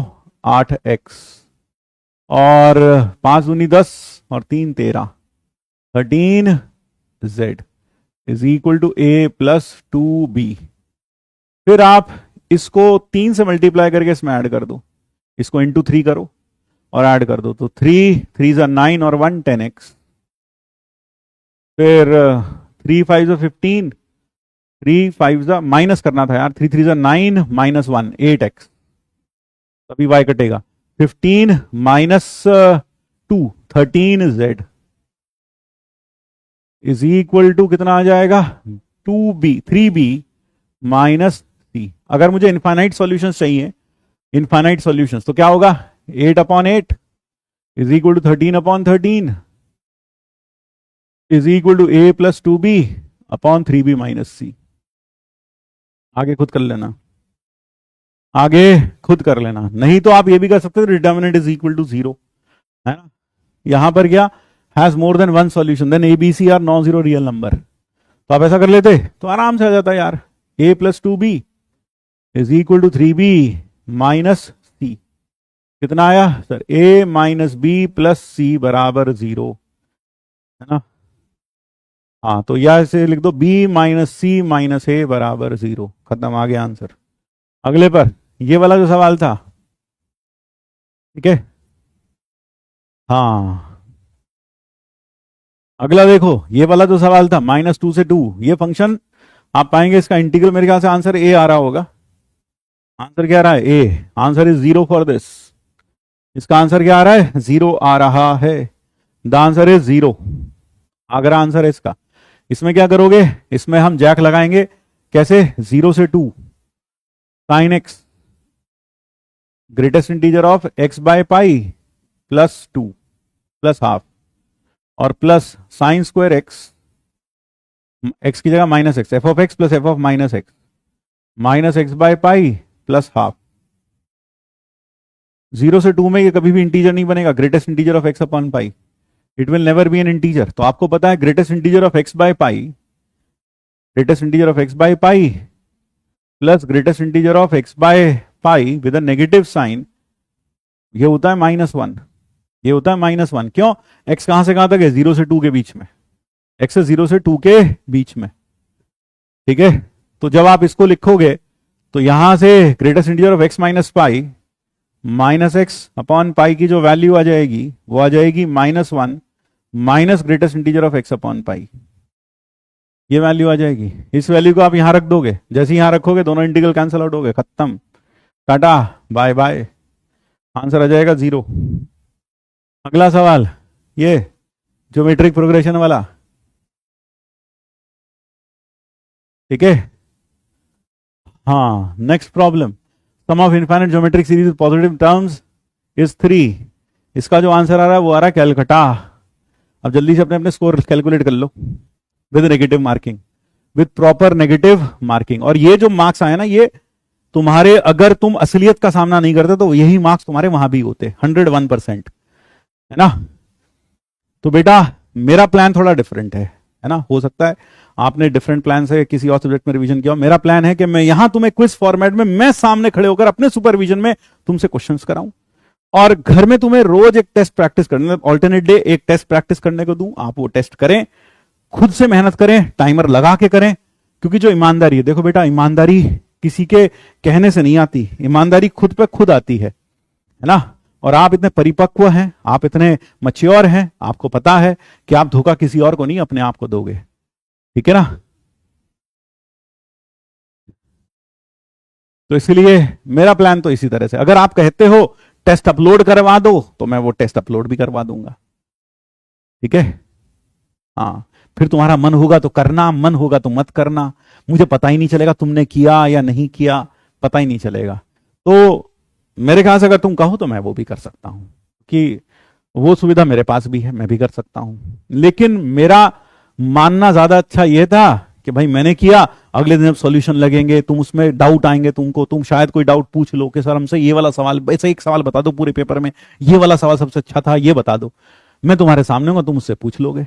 8x और 5 दूनी 10 और 3 13 13z is equal to a plus 2b। फिर आप इसको 3 से मल्टीप्लाई करके इसमें ऐड कर दो, इसको इंटू 3 करो और ऐड कर दो, तो 3 3 9 और 1 10x। फिर 3 5 15, 3 5 माइनस करना था यार, 3 3 9 माइनस 1 8x, तभी y कटेगा। 15 minus 2 13z is equal to कितना आ जाएगा 2b 3b माइनस c। अगर मुझे इनफाइनाइट सॉल्यूशंस चाहिए, इनफाइनाइट सॉल्यूशंस, तो क्या होगा 8/8 is equal to 13/13 is equal to a plus 2b upon 3b minus c। आगे खुद कर लेना, आगे खुद कर लेना, नहीं तो आप ये भी कर सकते हो डिटर्मिनेंट इज इक्वल टू 0, है ना। यहां पर क्या has more than one solution then A B C are non zero real number, तो आप ऐसा कर लेते तो आराम से आ जाता यार। a plus 2b is equal to 3b minus c। कितना आया sir, a minus b plus c बराबर 0, है ना। हाँ तो यह ऐसे लिख दो b minus c minus a बराबर 0, खत्म, आ गया आंसर। अगले पर ये वाला जो सवाल था, ठीक है, हाँ अगला देखो, ये वाला जो सवाल था -2 से 2, ये फंक्शन आप पाएंगे इसका इंटीग्रल, मेरे ख्याल से आंसर ए आ रहा होगा। आंसर क्या आ रहा है, A. Answer is 0 for this. इसका आंसर क्या आ रहा है, 0 आ रहा है। द आंसर इज 0, अगला आंसर है इसका। इसमें क्या करोगे, इसमें हम जैक लगाएंगे, कैसे, 0 से 2 sine x greatest integer of x bye pi plus 2 plus half और प्लस साइन स्क्वायर एक्स की जगह minus x, F of x plus F of minus x by pi plus half. 0 से 2 में ये कभी भी इंटीजर नहीं बनेगा, greatest integer of x upon pi, it will never be an integer. तो आपको पता है greatest integer of x by pi, greatest integer of x by pi plus greatest integer of x by pi with a negative sign, ये होता है -1, ये होता है -1। क्यों, x कहां से कहां तक है, 0 से 2 के बीच में, x है 0 से 2 के बीच में, ठीक है। तो जब आप इसको लिखोगे तो यहां से greatest integer of x minus pi minus x upon पाई की जो वैल्यू आ जाएगी वो आ जाएगी -1 minus greatest integer of x upon pi, ये वैल्यू आ जाएगी। इस वैल्यू को आप यहां रख दोगे, जैसे ही यहां रखोगे दोनों इंटीग्रल कैंसिल आउट हो गए, खत्म, टाटा बाय बाय, आंसर आ जाएगा 0। अगला सवाल, ये ज्योमेट्रिक प्रोग्रेशन वाला, ठीक है। हाँ, next problem, sum of infinite geometric series positive terms is 3। इसका जो आंसर आ रहा है वो आ रहा है कैलकाटा। अब जल्दी से अपने अपने स्कोर कैलकुलेट कर लो with negative marking, with proper negative marking. और ये जो मार्क्स आए ना, ये तुम्हारे, अगर तुम असलियत का सामना नहीं करते तो यही मार्क्स तुम्हारे वहां भी होते, 101%, है ना। तो बेटा मेरा प्लान थोड़ा डिफरेंट है ना। हो सकता है आपने डिफरेंट प्लान से किसी और सब्जेक्ट में रिवीजन किया। मेरा प्लान है कि मैं यहां तुम्हें क्विज फॉर्मेट में, मैं सामने खड़े होकर अपने सुपरविजन में तुमसे क्वेश्चंस कराऊं, और घर में तुम्हें रोज एक टेस्ट प्रैक्टिस करने, ऑल्टरनेट डे एक टेस्ट प्रैक्टिस करने को दूं, आप वो टेस्ट करें, खुद से मेहनत करें, टाइमर लगा के करें। क्योंकि जो ईमानदारी है, देखो बेटा, ईमानदारी किसी के कहने से नहीं आती, ईमानदारी खुद पे खुद आती है ना। और आप इतने परिपक्व हैं, आप इतने मैच्योर हैं, आपको पता है कि आप धोखा किसी और को नहीं, अपने आप को दोगे, ठीक है ना। तो इसलिए मेरा प्लान तो इसी तरह से, अगर आप कहते हो टेस्ट अपलोड करवा दो तो मैं वो टेस्ट अपलोड भी करवा दूंगा, ठीक है। हाँ, फिर तुम्हारा मन होगा तो करना, मन होगा तो मत करना, मुझे पता ही नहीं चलेगा तुमने किया या नहीं किया, पता ही नहीं चलेगा। तो मेरे ख्याल से अगर तुम कहो तो मैं वो भी कर सकता हूं, कि वो सुविधा मेरे पास भी है, मैं भी कर सकता हूं। लेकिन मेरा मानना ज्यादा अच्छा यह था कि भाई मैंने किया, अगले दिन जब सॉल्यूशन लगेंगे, तुम उसमें डाउट आएंगे तुमको, तुम शायद कोई डाउट पूछ लो कि सर हमसे ये वाला सवाल, ऐसा एक सवाल बता दो पूरे पेपर में, ये वाला सवाल सबसे अच्छा था, ये बता दो। मैं तुम्हारे सामने हूं, तुम मुझसे पूछ लोगे,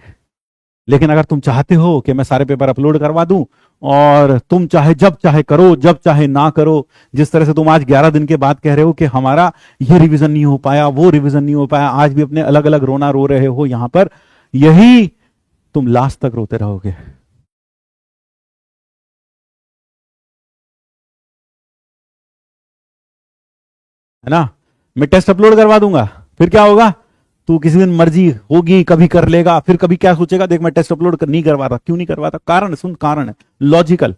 लेकिन अगर तुम चाहते हो कि मैं सारे पेपर अपलोड करवा दूं और तुम चाहे जब चाहे करो, जब चाहे ना करो, जिस तरह से तुम आज 11 दिन के बाद कह रहे हो कि हमारा ये रिवीजन नहीं हो पाया, वो रिवीजन नहीं हो पाया, आज भी अपने अलग अलग रोना रो रहे हो यहां पर, यही तुम लास्ट तक रोते रहोगे। है ना? मैं टेस्ट अपलोड करवा दूंगा, फिर क्या होगा? तू किसी दिन मर्जी होगी कभी कर लेगा, फिर कभी क्या सोचेगा, देख मैं टेस्ट अपलोड नहीं करवाता, क्यों नहीं करवाता? कारण सुन, कारण है लॉजिकल।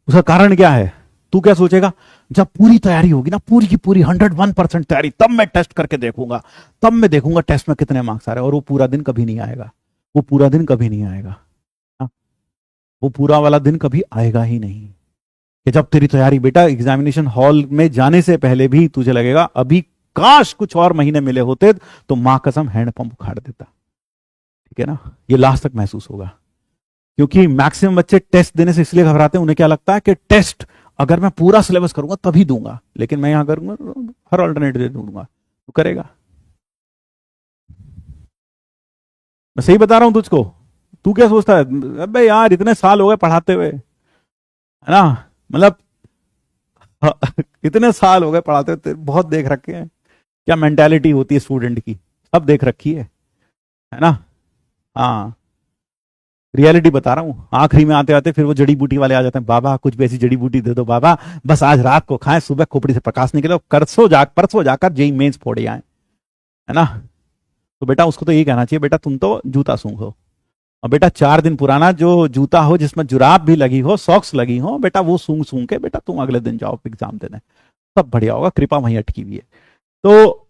उसका कारण क्या है? तू क्या सोचेगा? जब पूरी तैयारी होगी ना, पूरी की पूरी 101% तैयारी, तब मैं टेस्ट करके देखूंगा, तब मैं देखूंगा टेस्ट में कितने मार्क्स आ रहे हैं। और वो पूरा दिन कभी नहीं आएगा, वो पूरा दिन कभी नहीं आएगा। हाँ, वो पूरा वाला दिन कभी आएगा ही नहीं। कि जब तेरी तैयारी बेटा एग्जामिनेशन हॉल में जाने से पहले भी तुझे लगेगा अभी काश कुछ और महीने मिले होते तो मां कसम हैंड पंप उखाड़ देता। ठीक है ना? ये लास्ट तक महसूस होगा। क्योंकि मैक्सिमम बच्चे टेस्ट देने से इसलिए घबराते हैं, उन्हें क्या लगता है कि टेस्ट अगर मैं पूरा सिलेबस करूंगा तभी दूंगा, लेकिन मैं यहां करूंगा हर ऑल्टरनेटिव दे दूंगा, तो करेगा। मैं सही बता रहा हूं तुझको? तू क्या सोचता है? अबे यार इतने साल हो गए पढ़ाते हुए, है ना? मतलब इतने साल हो गए पढ़ाते हुए, बहुत देख रखे हैं क्या मेंटालिटी होती है स्टूडेंट की, सब देख रखी है ना? हाँ, रियलिटी बता रहा हूँ। आखिरी में आते आते फिर वो जड़ी बूटी वाले आ जाते हैं, बाबा कुछ भी ऐसी जड़ी बूटी दे दो बाबा, बस आज रात को खाएं, सुबह खोपड़ी से प्रकाश निकले, परसों जाकर जेई मेंस फोड़े आए। है ना? तो बेटा उसको तो यही कहना चाहिए, बेटा तुम तो जूता सूंघो, और बेटा 4 दिन पुराना जो जूता हो जिसमें जुराब भी लगी हो, सॉक्स लगी हो, बेटा वो सूंघ सूंघ के बेटा तुम अगले दिन जाओ एग्जाम देने, सब बढ़िया होगा। कृपा वहीं अटकी हुई है। तो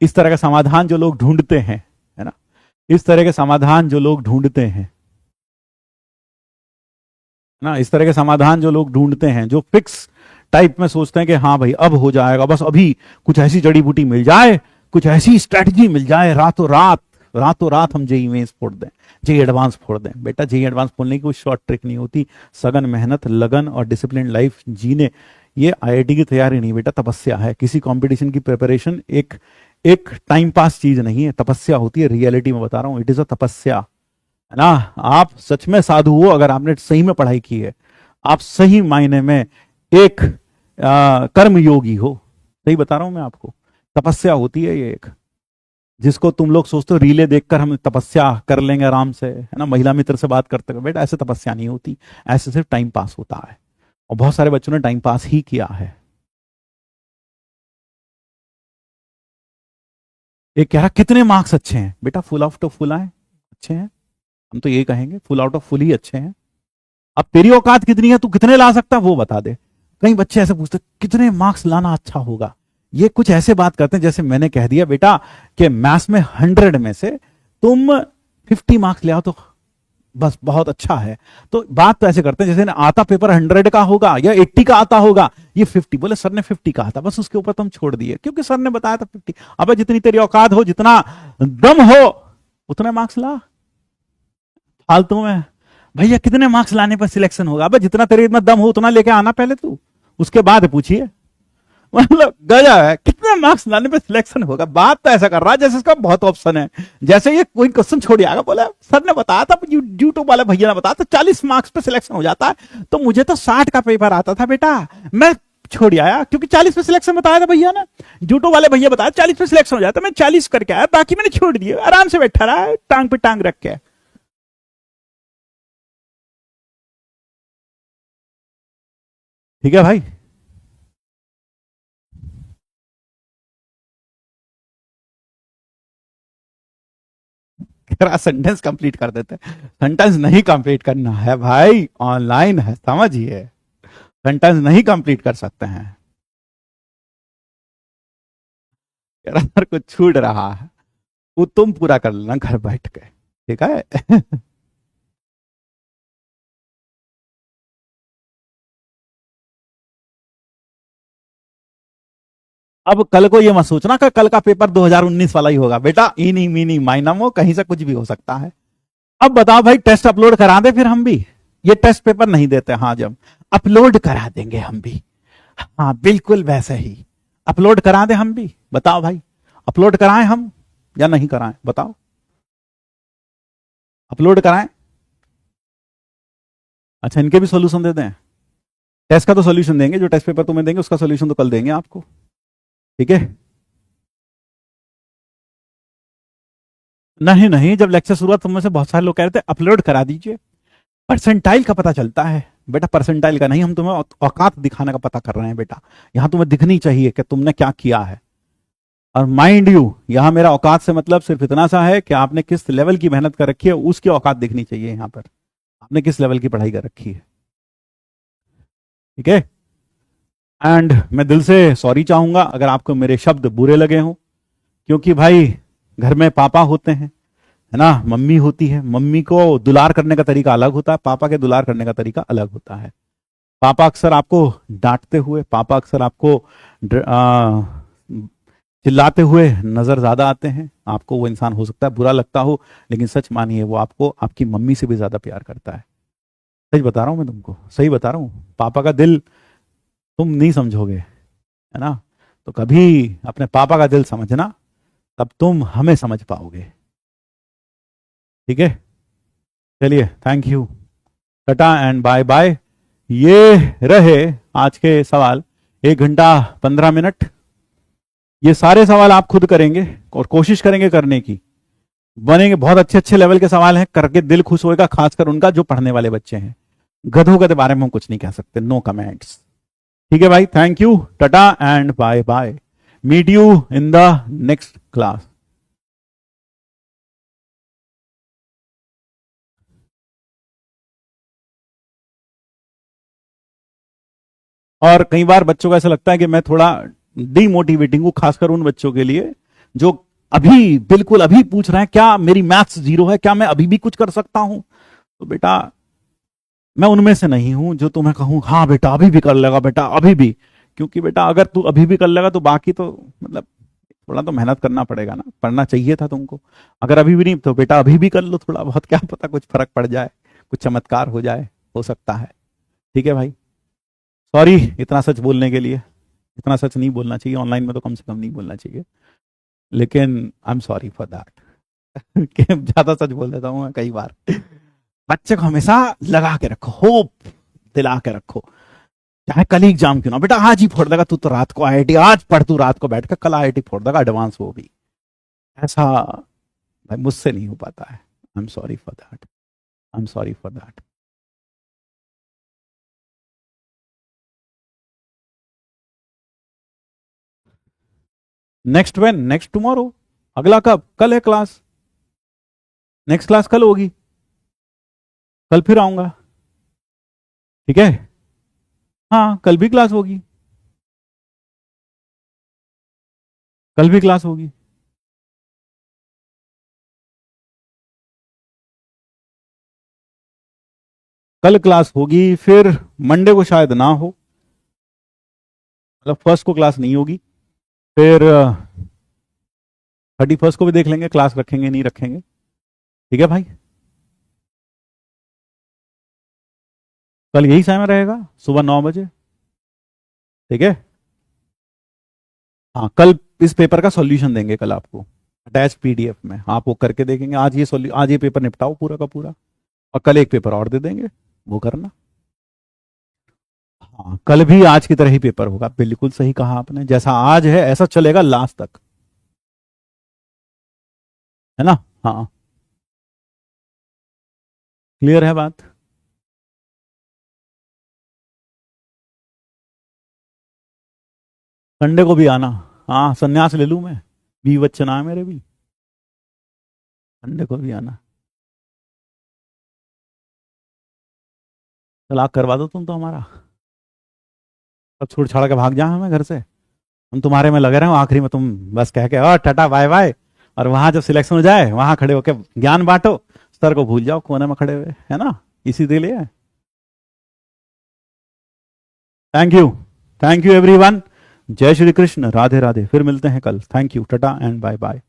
इस तरह का समाधान जो लोग ढूंढते हैं, है ना, इस तरह के समाधान जो लोग ढूंढते हैं ना, इस तरह के समाधान जो लोग ढूंढते हैं, जो फिक्स टाइप में सोचते हैं कि हाँ भाई अब हो जाएगा, बस अभी कुछ ऐसी जड़ी बूटी मिल जाए, कुछ ऐसी स्ट्रेटजी मिल जाए, रातों रात हम जेई मेंस फोड़ दें, जेई एडवांस फोड़ दें। बेटा जेई एडवांस फोड़ने की कोई शॉर्ट ट्रिक नहीं होती। सघन मेहनत, लगन और डिसिप्लिन लाइफ जीने, ये आईआईटी की तैयारी नहीं बेटा, तपस्या है। किसी कंपटीशन की प्रिपरेशन एक एक टाइम पास चीज नहीं है, तपस्या होती है। रियलिटी में बता रहा हूं, इट इज अ तपस्या। है ना? आप सच में साधु हो अगर आपने सही में पढ़ाई की है, आप सही मायने में एक कर्म योगी हो। सही बता रहा हूं मैं आपको, तपस्या होती है ये एक, जिसको तुम लोग सोचते हो रीले देखकर हम तपस्या कर लेंगे आराम से, है ना, महिला मित्र से बात करते हुए, बेटा ऐसे तपस्या नहीं होती, ऐसे सिर्फ टाइम पास होता है। और बहुत सारे बच्चों ने टाइम पास ही किया है। एक कह रहा कितने मार्क्स अच्छे हैं? बेटा फुल आउट ऑफ फुल आए अच्छे हैं, हम तो ये कहेंगे फुल आउट ऑफ फुल ही अच्छे हैं। अब तेरी औकात कितनी है, तू कितने ला सकता है वो बता दे। कई बच्चे ऐसे पूछते कितने मार्क्स लाना अच्छा होगा, ये कुछ ऐसे बात करते हैं जैसे मैंने कह दिया बेटा कि मैथ्स में 100 में से तुम 50 मार्क्स ले आओ तो बस बहुत अच्छा है। तो बात तो ऐसे करते हैं जैसे आता पेपर 100 का होगा या 80 का आता होगा, ये 50 बोले सर ने 50 कहा था, बस उसके ऊपर तुम छोड़ दिए क्योंकि सर ने बताया था 50। अब जितनी तेरी औकात हो, जितना दम हो, उतने मार्क्स ला। फालतू में भैया कितने मार्क्स लाने पर सिलेक्शन होगा? अब जितना तेरे में दम हो उतना लेके आना पहले तू, उसके बाद पूछिए। मतलब गजब है, कितने मार्क्स लाने पे सिलेक्शन होगा। बात तो ऐसा कर रहा है जैसे इसका बहुत ऑप्शन है, जैसे ये कोई क्वेश्चन छोड़ आएगा, बोला सर ने बताया था, यूट्यूब वाले भैया ने बताया था 40 मार्क्स पे सिलेक्शन हो जाता है, तो मुझे तो 60 का पेपर आता था बेटा, मैं छोड़ आया क्योंकि 40 पे सिलेक्शन बताया था भैया ने, यूट्यूब वाले भैया बताया 40 पे सिलेक्शन हो जाता, मैं 40 करके आया, बाकी मैंने छोड़ दिए, आराम से बैठा रहा है टांग पे टांग रख के। ठीक है भाई? तेरा सेंटेंस कंप्लीट कर देते। सेंटेंस नहीं कंप्लीट करना है भाई, ऑनलाइन है, समझिए, सेंटेंस नहीं कंप्लीट कर सकते हैं। अगर कुछ छूट रहा है वो तुम पूरा कर लेना घर बैठ के, ठीक है? अब कल को ये मत सोचना कि कल का पेपर 2019 वाला ही होगा बेटा, इनी मीनी माइनमो कहीं से कुछ भी हो सकता है। अब बताओ भाई, टेस्ट अपलोड करा दे फिर हम भी, ये टेस्ट पेपर नहीं देते, हाँ जब अपलोड करा देंगे हम भी, हाँ बिल्कुल वैसे ही अपलोड करा दे हम भी। बताओ भाई, अपलोड कराएं हम या नहीं कराएं, बताओ। अपलोड कराएं? अच्छा, इनके भी सॉल्यूशन दे दें? टेस्ट का तो सॉल्यूशन देंगे, जो टेस्ट पेपर तुम्हें देंगे उसका सॉल्यूशन तो कल देंगे आपको, ठीक है? नहीं नहीं, जब लेक्चर शुरुआत तुम में से बहुत सारे लोग कह रहे थे अपलोड करा दीजिए। परसेंटाइल का पता चलता है बेटा, परसेंटाइल का नहीं, हम तुम्हें औकात दिखाने का पता कर रहे हैं बेटा। यहां तुम्हें दिखनी चाहिए कि तुमने क्या किया है। और माइंड यू, यहां मेरा औकात से मतलब सिर्फ इतना सा है कि आपने किस लेवल की मेहनत कर रखी है, उसकी औकात दिखनी चाहिए यहां पर। आपने किस लेवल की पढ़ाई कर रखी है, ठीक है? एंड मैं दिल से सॉरी चाहूंगा अगर आपको मेरे शब्द बुरे लगे हों, क्योंकि भाई घर में पापा होते हैं, है ना, मम्मी होती है। मम्मी को दुलार करने का तरीका अलग होता है, पापा के दुलार करने का तरीका अलग होता है। पापा अक्सर आपको डांटते हुए, पापा अक्सर आपको चिल्लाते हुए नजर ज्यादा आते हैं। आपको वो इंसान हो सकता है बुरा लगता हो, लेकिन सच मानिए वो आपको आपकी मम्मी से भी ज्यादा प्यार करता है। सच बता रहा हूं मैं तुमको, सही बता रहा हूं। पापा का दिल तुम नहीं समझोगे, है ना? तो कभी अपने पापा का दिल समझना, तब तुम हमें समझ पाओगे, ठीक है? चलिए, thank you, tata and bye bye. ये रहे आज के सवाल, 1 घंटा 15 मिनट। ये सारे सवाल आप खुद करेंगे और कोशिश करेंगे करने की, बनेंगे बहुत अच्छे अच्छे लेवल के सवाल हैं, करके दिल खुश होएगा, खासकर उनका जो पढ़ने वाले बच्चे हैं। गधों के बारे में हम कुछ नहीं कह सकते, नो कमेंट्स, ठीक है भाई? Thank you, tata and bye bye. Meet you in the next class. और कई बार बच्चों को ऐसा लगता है कि मैं थोड़ा डीमोटिवेटिंग हूं, खासकर उन बच्चों के लिए जो अभी बिल्कुल अभी पूछ रहे हैं क्या मेरी मैथ्स 0 है, क्या मैं अभी भी कुछ कर सकता हूं? तो बेटा मैं उनमें से नहीं हूं जो तुम्हें कहूं हाँ बेटा अभी भी कर लेगा बेटा, अभी भी। क्योंकि बेटा अगर तू अभी भी कर लेगा तो बाकी तो मतलब थोड़ा तो मेहनत करना पड़ेगा ना, पढ़ना चाहिए था तुमको। अगर अभी भी नहीं तो बेटा अभी भी कर लो थोड़ा बहुत, क्या पता कुछ फर्क पड़ जाए, कुछ चमत्कार हो जाए, हो सकता है, ठीक है भाई? सॉरी इतना सच बोलने के लिए, इतना सच नहीं बोलना चाहिए, ऑनलाइन में तो कम से कम नहीं बोलना चाहिए, लेकिन I am sorry for that कि ज्यादा सच बोल देता हूं मैं कई बार। बच्चे को हमेशा लगा के रखो, होप दिला के रखो, चाहे कल ही एग्जाम क्यों ना, बेटा आज ही फोड़ देगा तू तो, रात को आईआईटी आज पढ़, तू रात को बैठ कर कल आईआईटी फोड़ देगा एडवांस, वो भी ऐसा भाई मुझसे नहीं हो पाता है। I am sorry for that, I am sorry for that. Next when? Next tomorrow. अगला कब? कल है क्लास, नेक्स्ट क्लास कल होगी, कल फिर आऊंगा, ठीक है? हाँ कल भी क्लास होगी, कल भी क्लास होगी। कल क्लास होगी, फिर मंडे को शायद ना हो, मतलब फर्स्ट को क्लास नहीं होगी, फिर 31 को भी देख लेंगे क्लास रखेंगे नहीं रखेंगे, ठीक है भाई? कल यही समय रहेगा, सुबह 9 बजे, ठीक है? हाँ कल इस पेपर का सॉल्यूशन देंगे कल आपको अटैच पीडीएफ में, आप वो करके देखेंगे। आज ये पेपर निपटाओ पूरा का पूरा, और कल एक पेपर और दे देंगे, वो करना। हाँ कल भी आज की तरह ही पेपर होगा, बिल्कुल सही कहा आपने, जैसा आज है ऐसा चलेगा लास्ट तक, है ना? हाँ क्लियर है बात? संडे को भी आना। हाँ संन्यास ले लूं मैं, भी बच्चन है मेरे भी, संडे को भी आना। तलाक करवा दो तुम तो हमारा, सब छोड़ छाड़ के भाग जाए हमें घर से, हम तुम्हारे में लगे रहे हो, आखिरी में तुम बस कह के और टाटा बाय बाय, और वहां जब सिलेक्शन हो जाए वहां खड़े होके ज्ञान बांटो, सर को भूल जाओ कोने में खड़े हुए, है ना? इसी के लिए। Thank you, thank you everyone, जय श्री कृष्ण, राधे राधे, फिर मिलते हैं कल, thank you, tata and bye bye.